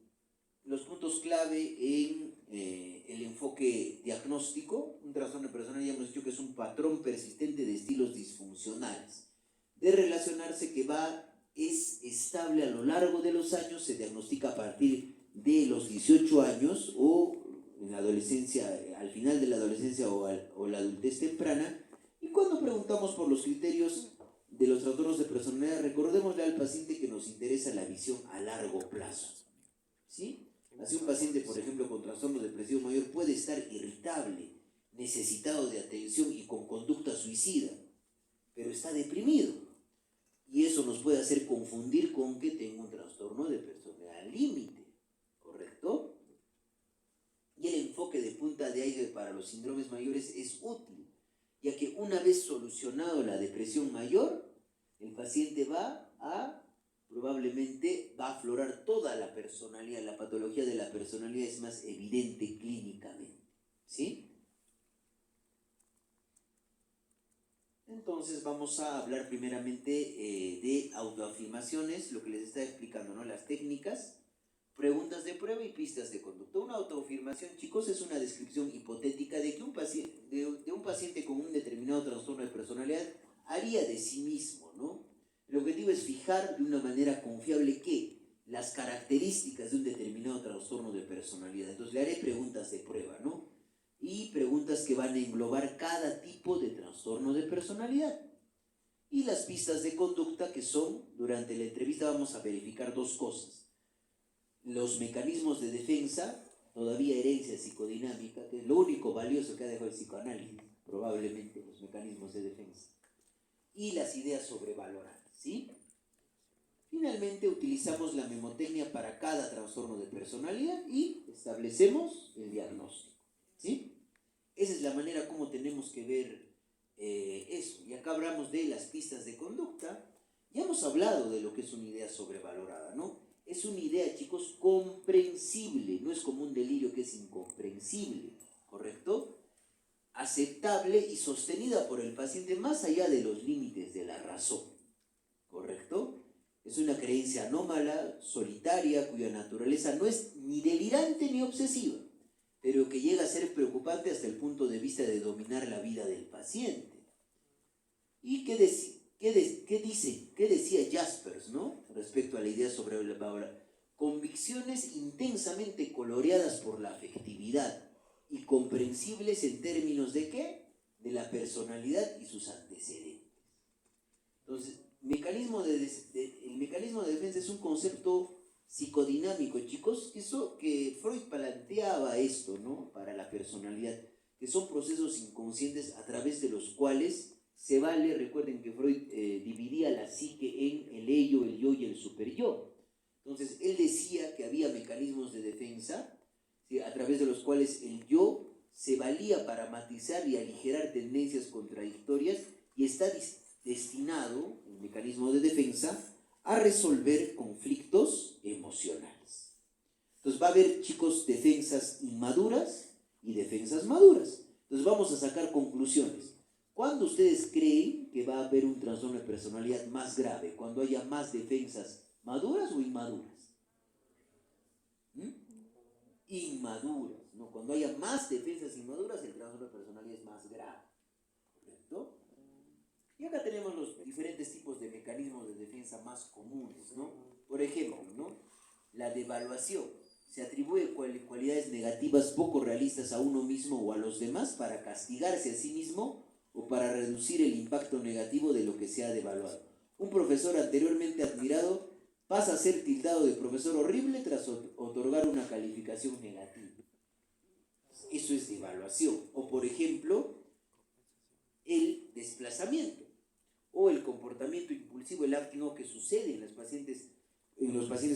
los puntos clave en el enfoque diagnóstico. Un trastorno de personalidad, ya hemos dicho que es un patrón persistente de estilos disfuncionales, de relacionarse que es estable a lo largo de los años, se diagnostica a partir de los 18 años o en la adolescencia, al final de la adolescencia o la adultez temprana. Y cuando preguntamos por los criterios de los trastornos de personalidad, recordémosle al paciente que nos interesa la visión a largo plazo, ¿sí? Así un paciente, por ejemplo, con trastorno depresivo mayor puede estar irritable, necesitado de atención y con conducta suicida, pero está deprimido. Y eso nos puede hacer confundir con que tenga un trastorno de personalidad límite, ¿correcto? Y el enfoque de punta de iceberg para los síndromes mayores es útil, ya que una vez solucionado la depresión mayor, el paciente probablemente va a aflorar toda la personalidad, la patología de la personalidad es más evidente clínicamente, ¿sí? Entonces vamos a hablar primeramente de autoafirmaciones, lo que les estaba explicando, ¿no? Las técnicas, preguntas de prueba y pistas de conducta. Una autoafirmación, chicos, es una descripción hipotética de que de un paciente con un determinado trastorno de personalidad haría de sí mismo, ¿no? El objetivo es fijar de una manera confiable las características de un determinado trastorno de personalidad. Entonces le haré preguntas de prueba, ¿no? Y preguntas que van a englobar cada tipo de trastorno de personalidad. Y las pistas de conducta, que son, durante la entrevista vamos a verificar dos cosas. Los mecanismos de defensa, todavía herencia psicodinámica, que es lo único valioso que ha dejado el psicoanálisis, probablemente los mecanismos de defensa. Y las ideas sobrevaloradas, ¿sí? Finalmente utilizamos la memotecnia para cada trastorno de personalidad y establecemos el diagnóstico, ¿sí? Esa es la manera como tenemos que ver eso. Y acá hablamos de las pistas de conducta. Ya hemos hablado de lo que es una idea sobrevalorada, ¿no? Es una idea, chicos, comprensible, no es como un delirio que es incomprensible, ¿correcto? Aceptable y sostenida por el paciente más allá de los límites de la razón, ¿correcto? Es una creencia anómala, solitaria, cuya naturaleza no es ni delirante ni obsesiva, pero que llega a ser preocupante hasta el punto de vista de dominar la vida del paciente. ¿Y qué decía Jaspers, ¿no? Respecto a la idea sobre convicciones intensamente coloreadas por la afectividad y comprensibles en términos de ¿qué? De la personalidad y sus antecedentes. Entonces, el mecanismo de defensa es un concepto psicodinámico, chicos, que Freud planteaba esto, ¿no? Para la personalidad, que son procesos inconscientes a través de los cuales se vale. Recuerden que Freud dividía la psique en el ello, el yo y el superyo. Entonces, él decía que había mecanismos de defensa, ¿sí?, a través de los cuales el yo se valía para matizar y aligerar tendencias contradictorias y está destinado, el mecanismo de defensa, a resolver conflictos emocionales. Entonces va a haber, chicos, defensas inmaduras y defensas maduras. Entonces vamos a sacar conclusiones. ¿Cuándo ustedes creen que va a haber un trastorno de personalidad más grave? ¿Cuando haya más defensas maduras o inmaduras? Inmaduras, ¿no? Cuando haya más defensas inmaduras, el trastorno de personalidad es más grave, ¿correcto? Y acá tenemos los diferentes tipos de mecanismos de defensa más comunes, ¿no? Por ejemplo, ¿no? La devaluación. Se atribuye cualidades negativas poco realistas a uno mismo o a los demás para castigarse a sí mismo o para reducir el impacto negativo de lo que se ha devaluado. Un profesor anteriormente admirado pasa a ser tildado de profesor horrible tras otorgar una calificación negativa. Eso es devaluación. O, por ejemplo, el desplazamiento o el comportamiento impulsivo, el acto que sucede en los pacientes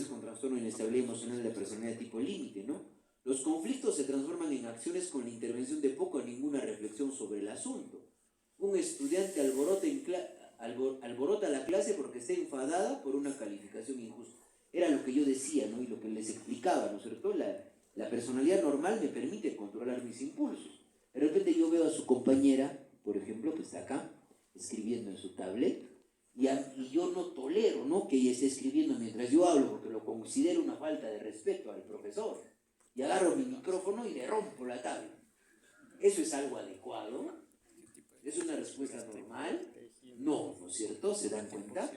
con trastorno de inestabilidad emocional de la personalidad tipo límite, ¿no? Los conflictos se transforman en acciones con la intervención de poco o ninguna reflexión sobre el asunto. Un estudiante alborota la clase porque está enfadada por una calificación injusta. Era lo que yo decía, ¿no? Y lo que les explicaba, ¿no es cierto? La personalidad normal me permite controlar mis impulsos. De repente yo veo a su compañera, por ejemplo, que está acá, escribiendo en su tablet, y yo no tolero, ¿no?, que ella esté escribiendo mientras yo hablo, porque lo considero una falta de respeto al profesor. Y agarro mi micrófono y le rompo la tablet. ¿Eso es algo adecuado? ¿Es una respuesta normal? No, ¿no es cierto? ¿Se dan cuenta?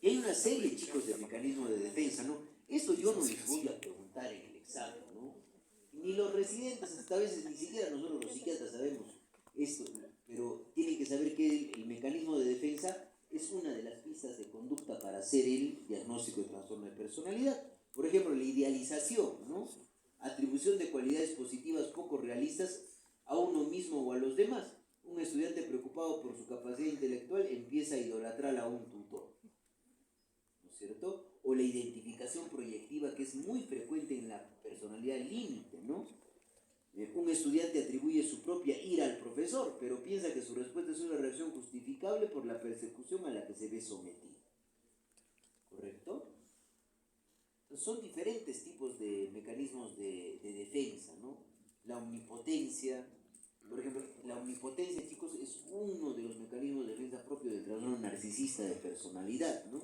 Y hay una serie, chicos, de mecanismos de defensa, ¿no? Esto yo no les voy a preguntar en el examen, ¿no? Ni los residentes, hasta a veces ni siquiera nosotros los psiquiatras sabemos esto, pero tienen que saber que el mecanismo de defensa es una de las pistas de conducta para hacer el diagnóstico de trastorno de personalidad. Por ejemplo, la idealización, ¿no? Atribución de cualidades positivas poco realistas a uno mismo o a los demás. Un estudiante preocupado por su capacidad intelectual empieza a idolatrar a un tutor, ¿no es cierto? O la identificación proyectiva, que es muy frecuente en la personalidad límite, ¿no? Un estudiante atribuye su propia ira al profesor, pero piensa que su respuesta es una reacción justificable por la persecución a la que se ve sometido. ¿Correcto? Entonces, son diferentes tipos de mecanismos de defensa, ¿no? La omnipotencia, por ejemplo, la omnipotencia, chicos, es uno de los mecanismos de defensa propio del trastorno narcisista de personalidad, ¿no?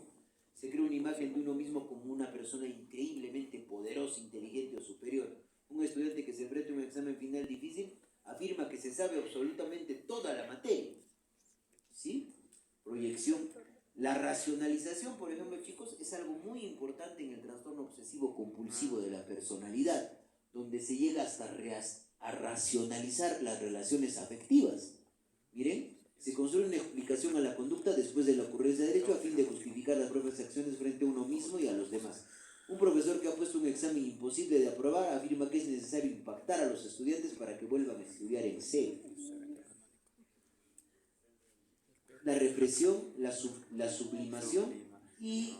Se crea una imagen de uno mismo como una persona increíblemente poderosa, inteligente o superior. Un estudiante que se enfrenta a un examen final difícil afirma que se sabe absolutamente toda la materia. ¿Sí? Proyección. La racionalización, por ejemplo, chicos, es algo muy importante en el trastorno obsesivo compulsivo de la personalidad, donde se llega hasta a racionalizar las relaciones afectivas. Miren, se construye una explicación a la conducta después de la ocurrencia de hecho a fin de justificar las propias acciones frente a uno mismo y a los demás. Un profesor que ha puesto un examen imposible de aprobar afirma que es necesario impactar a los estudiantes para que vuelvan a estudiar en serio. La represión, la sublimación y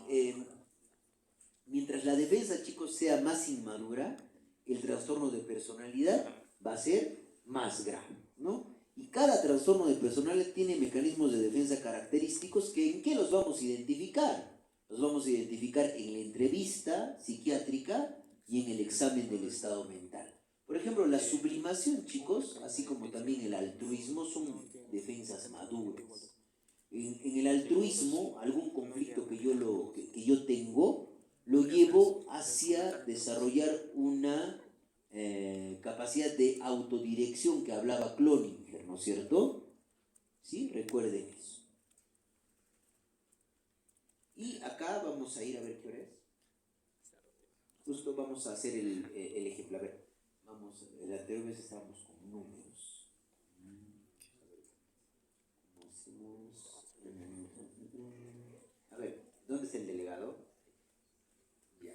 mientras la defensa, chicos, sea más inmadura, el trastorno de personalidad va a ser más grave, ¿no? Y cada trastorno de personalidad tiene mecanismos de defensa característicos que ¿en qué los vamos a identificar? Los vamos a identificar en la entrevista psiquiátrica y en el examen del estado mental. Por ejemplo, la sublimación, chicos, así como también el altruismo, son defensas maduras. En el altruismo, algún conflicto que yo tengo, lo llevo hacia desarrollar una capacidad de autodirección que hablaba Cloninger, ¿no es cierto? ¿Sí? Recuerden eso. Y acá vamos a ir a ver qué hora es. Justo vamos a hacer el ejemplo. A ver, la anterior vez estábamos con números. A ver, ¿dónde está el delegado? Ya.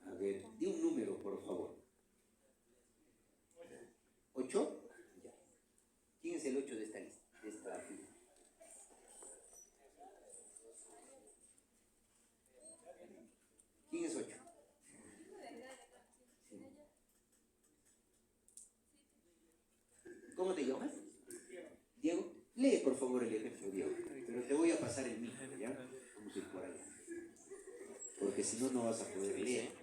A ver, di un número, por favor. ¿8? Ya. ¿Quién es el 8 de esta lista? De esta fila. ¿Quién es 8? Sí. ¿Cómo te llamas? Diego. Lee por favor el ejemplo, Diego. Pero te voy a pasar el mío, ¿ya? Vamos a ir por allá. Porque si no, no vas a poder leer.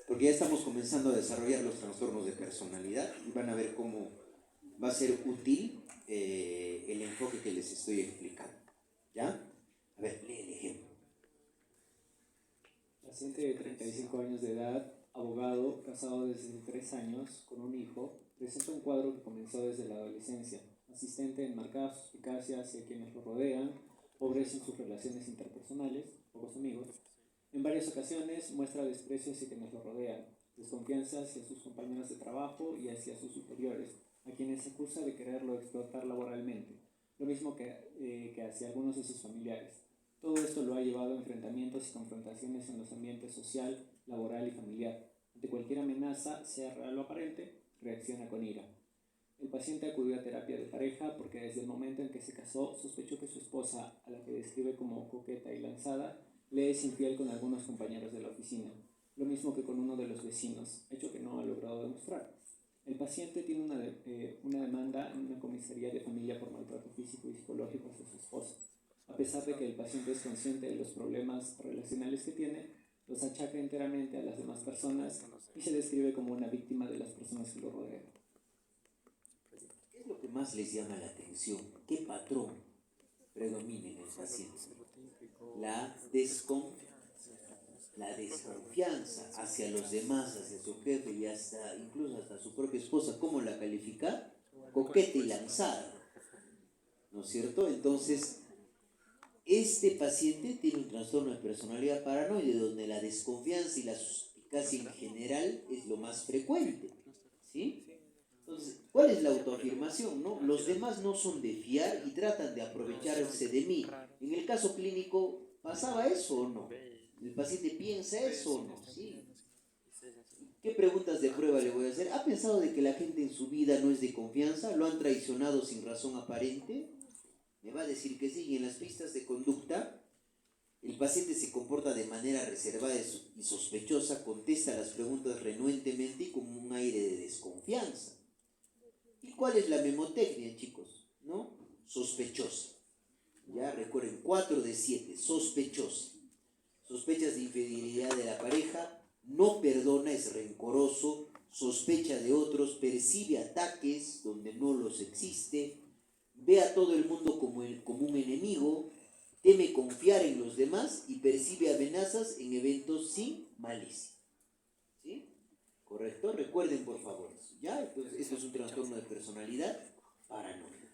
Porque ya estamos comenzando a desarrollar los trastornos de personalidad y van a ver cómo va a ser útil el enfoque que les estoy explicando. ¿Ya? A ver, lee el ejemplo. Paciente de 35 años de edad, abogado, casado desde 3 años, con un hijo, presenta un cuadro que comenzó desde la adolescencia. Asistente en marcada suspicacia hacia quienes lo rodean, pobreza en sus relaciones interpersonales, pocos amigos. En varias ocasiones muestra desprecio hacia quienes lo rodean, desconfianza hacia sus compañeros de trabajo y hacia sus superiores, a quienes se acusa de quererlo explotar laboralmente, lo mismo que hacia algunos de sus familiares. Todo esto lo ha llevado a enfrentamientos y confrontaciones en los ambientes social, laboral y familiar. Ante cualquier amenaza, sea real o aparente, reacciona con ira. El paciente acudió a terapia de pareja porque desde el momento en que se casó sospechó que su esposa, a la que describe como coqueta y lanzada, le es infiel con algunos compañeros de la oficina, lo mismo que con uno de los vecinos, hecho que no ha logrado demostrar. El paciente tiene una demanda en una comisaría de familia por maltrato físico y psicológico hacia su esposa. A pesar de que el paciente es consciente de los problemas relacionales que tiene, los achaca enteramente a las demás personas y se describe como una víctima de las personas que lo rodean. ¿Qué es lo que más les llama la atención? ¿Qué patrón predomina en el paciente? La desconfianza hacia los demás, hacia su jefe y incluso hasta su propia esposa. ¿Cómo la califica? Coqueta y lanzada, ¿no es cierto? Entonces, este paciente tiene un trastorno de personalidad paranoide donde la desconfianza y la suspicacia en general es lo más frecuente, ¿sí? Entonces, ¿cuál es la autoafirmación, no? Los demás no son de fiar y tratan de aprovecharse de mí. En el caso clínico, ¿pasaba eso o no? ¿El paciente piensa eso o no? Sí. ¿Qué preguntas de prueba le voy a hacer? ¿Ha pensado de que la gente en su vida no es de confianza? ¿Lo han traicionado sin razón aparente? Me va a decir que sí. Y en las pistas de conducta, el paciente se comporta de manera reservada y sospechosa, contesta las preguntas renuentemente y con un aire de desconfianza. ¿Y cuál es la memotecnia, chicos? ¿No? Sospechosa. Ya recuerden, 4 de 7, sospechosa. Sospechas de infidelidad de la pareja, no perdona, es rencoroso, sospecha de otros, percibe ataques donde no los existe, ve a todo el mundo como un enemigo, teme confiar en los demás y percibe amenazas en eventos sin malicia. ¿Sí? ¿Correcto? Recuerden por favor eso. ¿Ya? Entonces, esto es un trastorno de personalidad paranoide.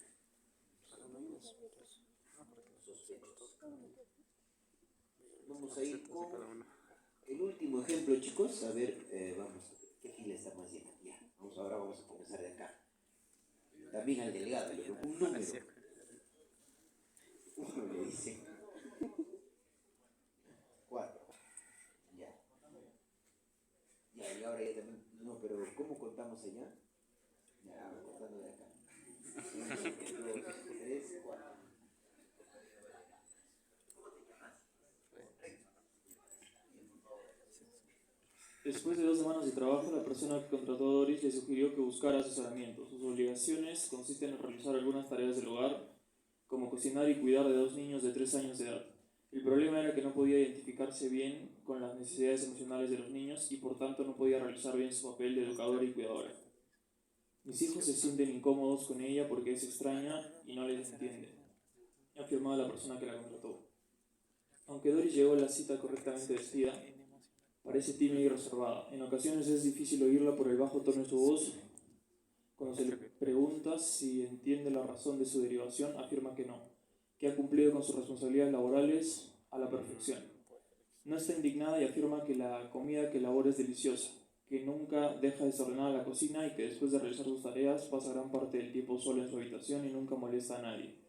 Vamos a ir con el último ejemplo, chicos. A ver, vamos a ver. ¿Qué fila está más llena? Ya. Ahora vamos a comenzar de acá. También al delegado, un número. Uno le dice 4. Ya. Ya, y ahora ya también. No, pero ¿cómo contamos allá? Ya, contando de acá. 1, 2, 3, 4. Después de 2 semanas de trabajo, la persona que contrató a Doris le sugirió que buscara asesoramiento. Sus obligaciones consisten en realizar algunas tareas del hogar, como cocinar y cuidar de 2 niños de 3 años de edad. El problema era que no podía identificarse bien con las necesidades emocionales de los niños y por tanto no podía realizar bien su papel de educadora y cuidadora. Mis hijos se sienten incómodos con ella porque es extraña y no les entiende, afirmaba la persona que la contrató. Aunque Doris llegó a la cita correctamente vestida, parece tímida y reservada. En ocasiones es difícil oírla por el bajo tono de su voz. Cuando se le pregunta si entiende la razón de su derivación, afirma que no, que ha cumplido con sus responsabilidades laborales a la perfección. No está indignada y afirma que la comida que elabora es deliciosa, que nunca deja desordenada la cocina y que después de realizar sus tareas pasa gran parte del tiempo sola en su habitación y nunca molesta a nadie.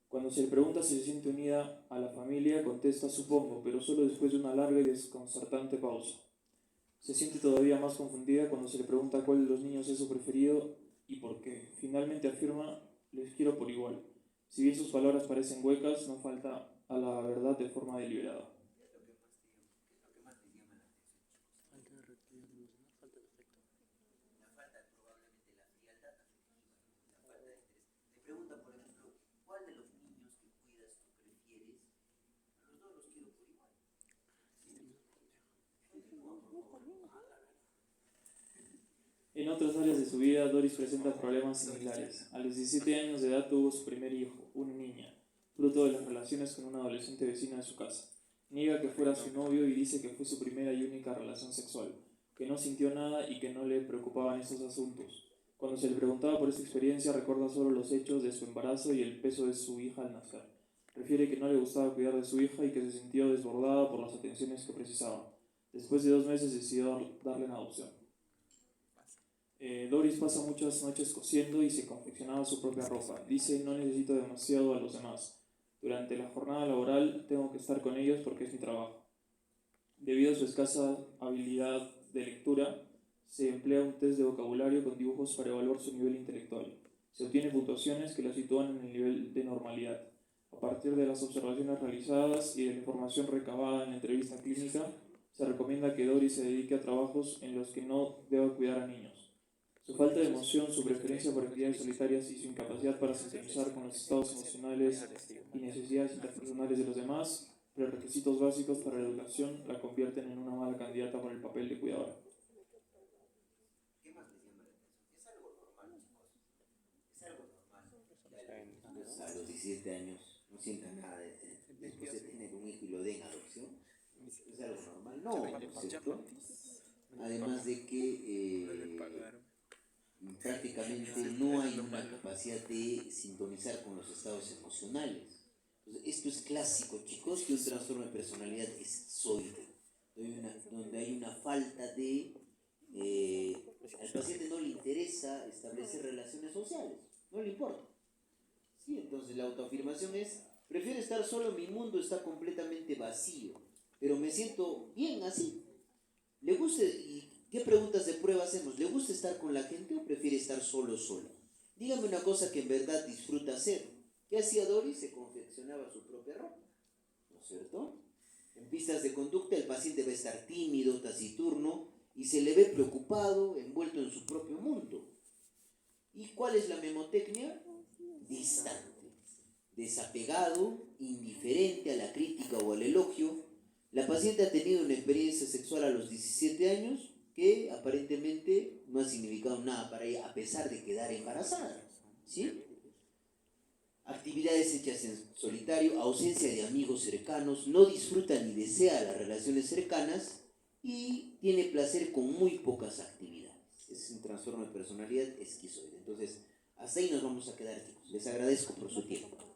Cuando se le pregunta si se siente unida a la familia, contesta supongo, pero solo después de una larga y desconcertante pausa. Se siente todavía más confundida cuando se le pregunta cuál de los niños es su preferido y por qué. Finalmente afirma, les quiero por igual. Si bien sus palabras parecen huecas, no falta a la verdad de forma deliberada. En otras áreas de su vida, Doris presenta problemas similares. A los 17 años de edad tuvo su primer hijo, una niña, fruto de las relaciones con una adolescente vecina de su casa. Niega que fuera su novio y dice que fue su primera y única relación sexual, que no sintió nada y que no le preocupaban esos asuntos. Cuando se le preguntaba por esa experiencia, recuerda solo los hechos de su embarazo y el peso de su hija al nacer. Refiere que no le gustaba cuidar de su hija y que se sintió desbordada por las atenciones que precisaba. Después de 2 meses decidió darle en adopción. Doris pasa muchas noches cosiendo y se confeccionaba su propia ropa. Dice, no necesito demasiado a los demás. Durante la jornada laboral tengo que estar con ellos porque es mi trabajo. Debido a su escasa habilidad de lectura, se emplea un test de vocabulario con dibujos para evaluar su nivel intelectual. Se obtienen puntuaciones que la sitúan en el nivel de normalidad. A partir de las observaciones realizadas y de la información recabada en la entrevista clínica, se recomienda que Doris se dedique a trabajos en los que no deba cuidar a niños. Su falta de emoción, su preferencia por actividades solitarias y su incapacidad para sintonizar con los estados emocionales y necesidades interpersonales de los demás, prerequisitos básicos para la educación, la convierten en una mala candidata para el papel de cuidadora. ¿Qué más les llama la atención? Es algo normal, chicos. Es algo normal. A los 17 años no sientan nada después de tener un hijo y lo den adopción. Es algo normal. No, ¿no es cierto? Además de que prácticamente no hay una capacidad de sintonizar con los estados emocionales. Entonces, esto es clásico, chicos, de un trastorno de personalidad esquizoide, donde hay una falta de... al paciente no le interesa establecer relaciones sociales, no le importa. ¿Sí? Entonces la autoafirmación es, prefiero estar solo, mi mundo está completamente vacío, pero me siento bien así. ¿Le gusta? ¿Y qué preguntas de prueba hacemos? ¿Le gusta estar con la gente o prefiere estar solo? Dígame una cosa que en verdad disfruta hacer. ¿Qué hacía Doris? Se confeccionaba su propia ropa, ¿no es cierto? En pistas de conducta el paciente va a estar tímido, taciturno y se le ve preocupado, envuelto en su propio mundo. ¿Y cuál es la memotecnia? Distante, desapegado, indiferente a la crítica o al elogio. La paciente ha tenido una experiencia sexual a los 17 años que aparentemente no ha significado nada para ella a pesar de quedar embarazada, ¿sí? Actividades hechas en solitario, ausencia de amigos cercanos, no disfruta ni desea las relaciones cercanas y tiene placer con muy pocas actividades. Es un trastorno de personalidad esquizoide. Entonces, hasta ahí nos vamos a quedar, chicos. Les agradezco por su tiempo.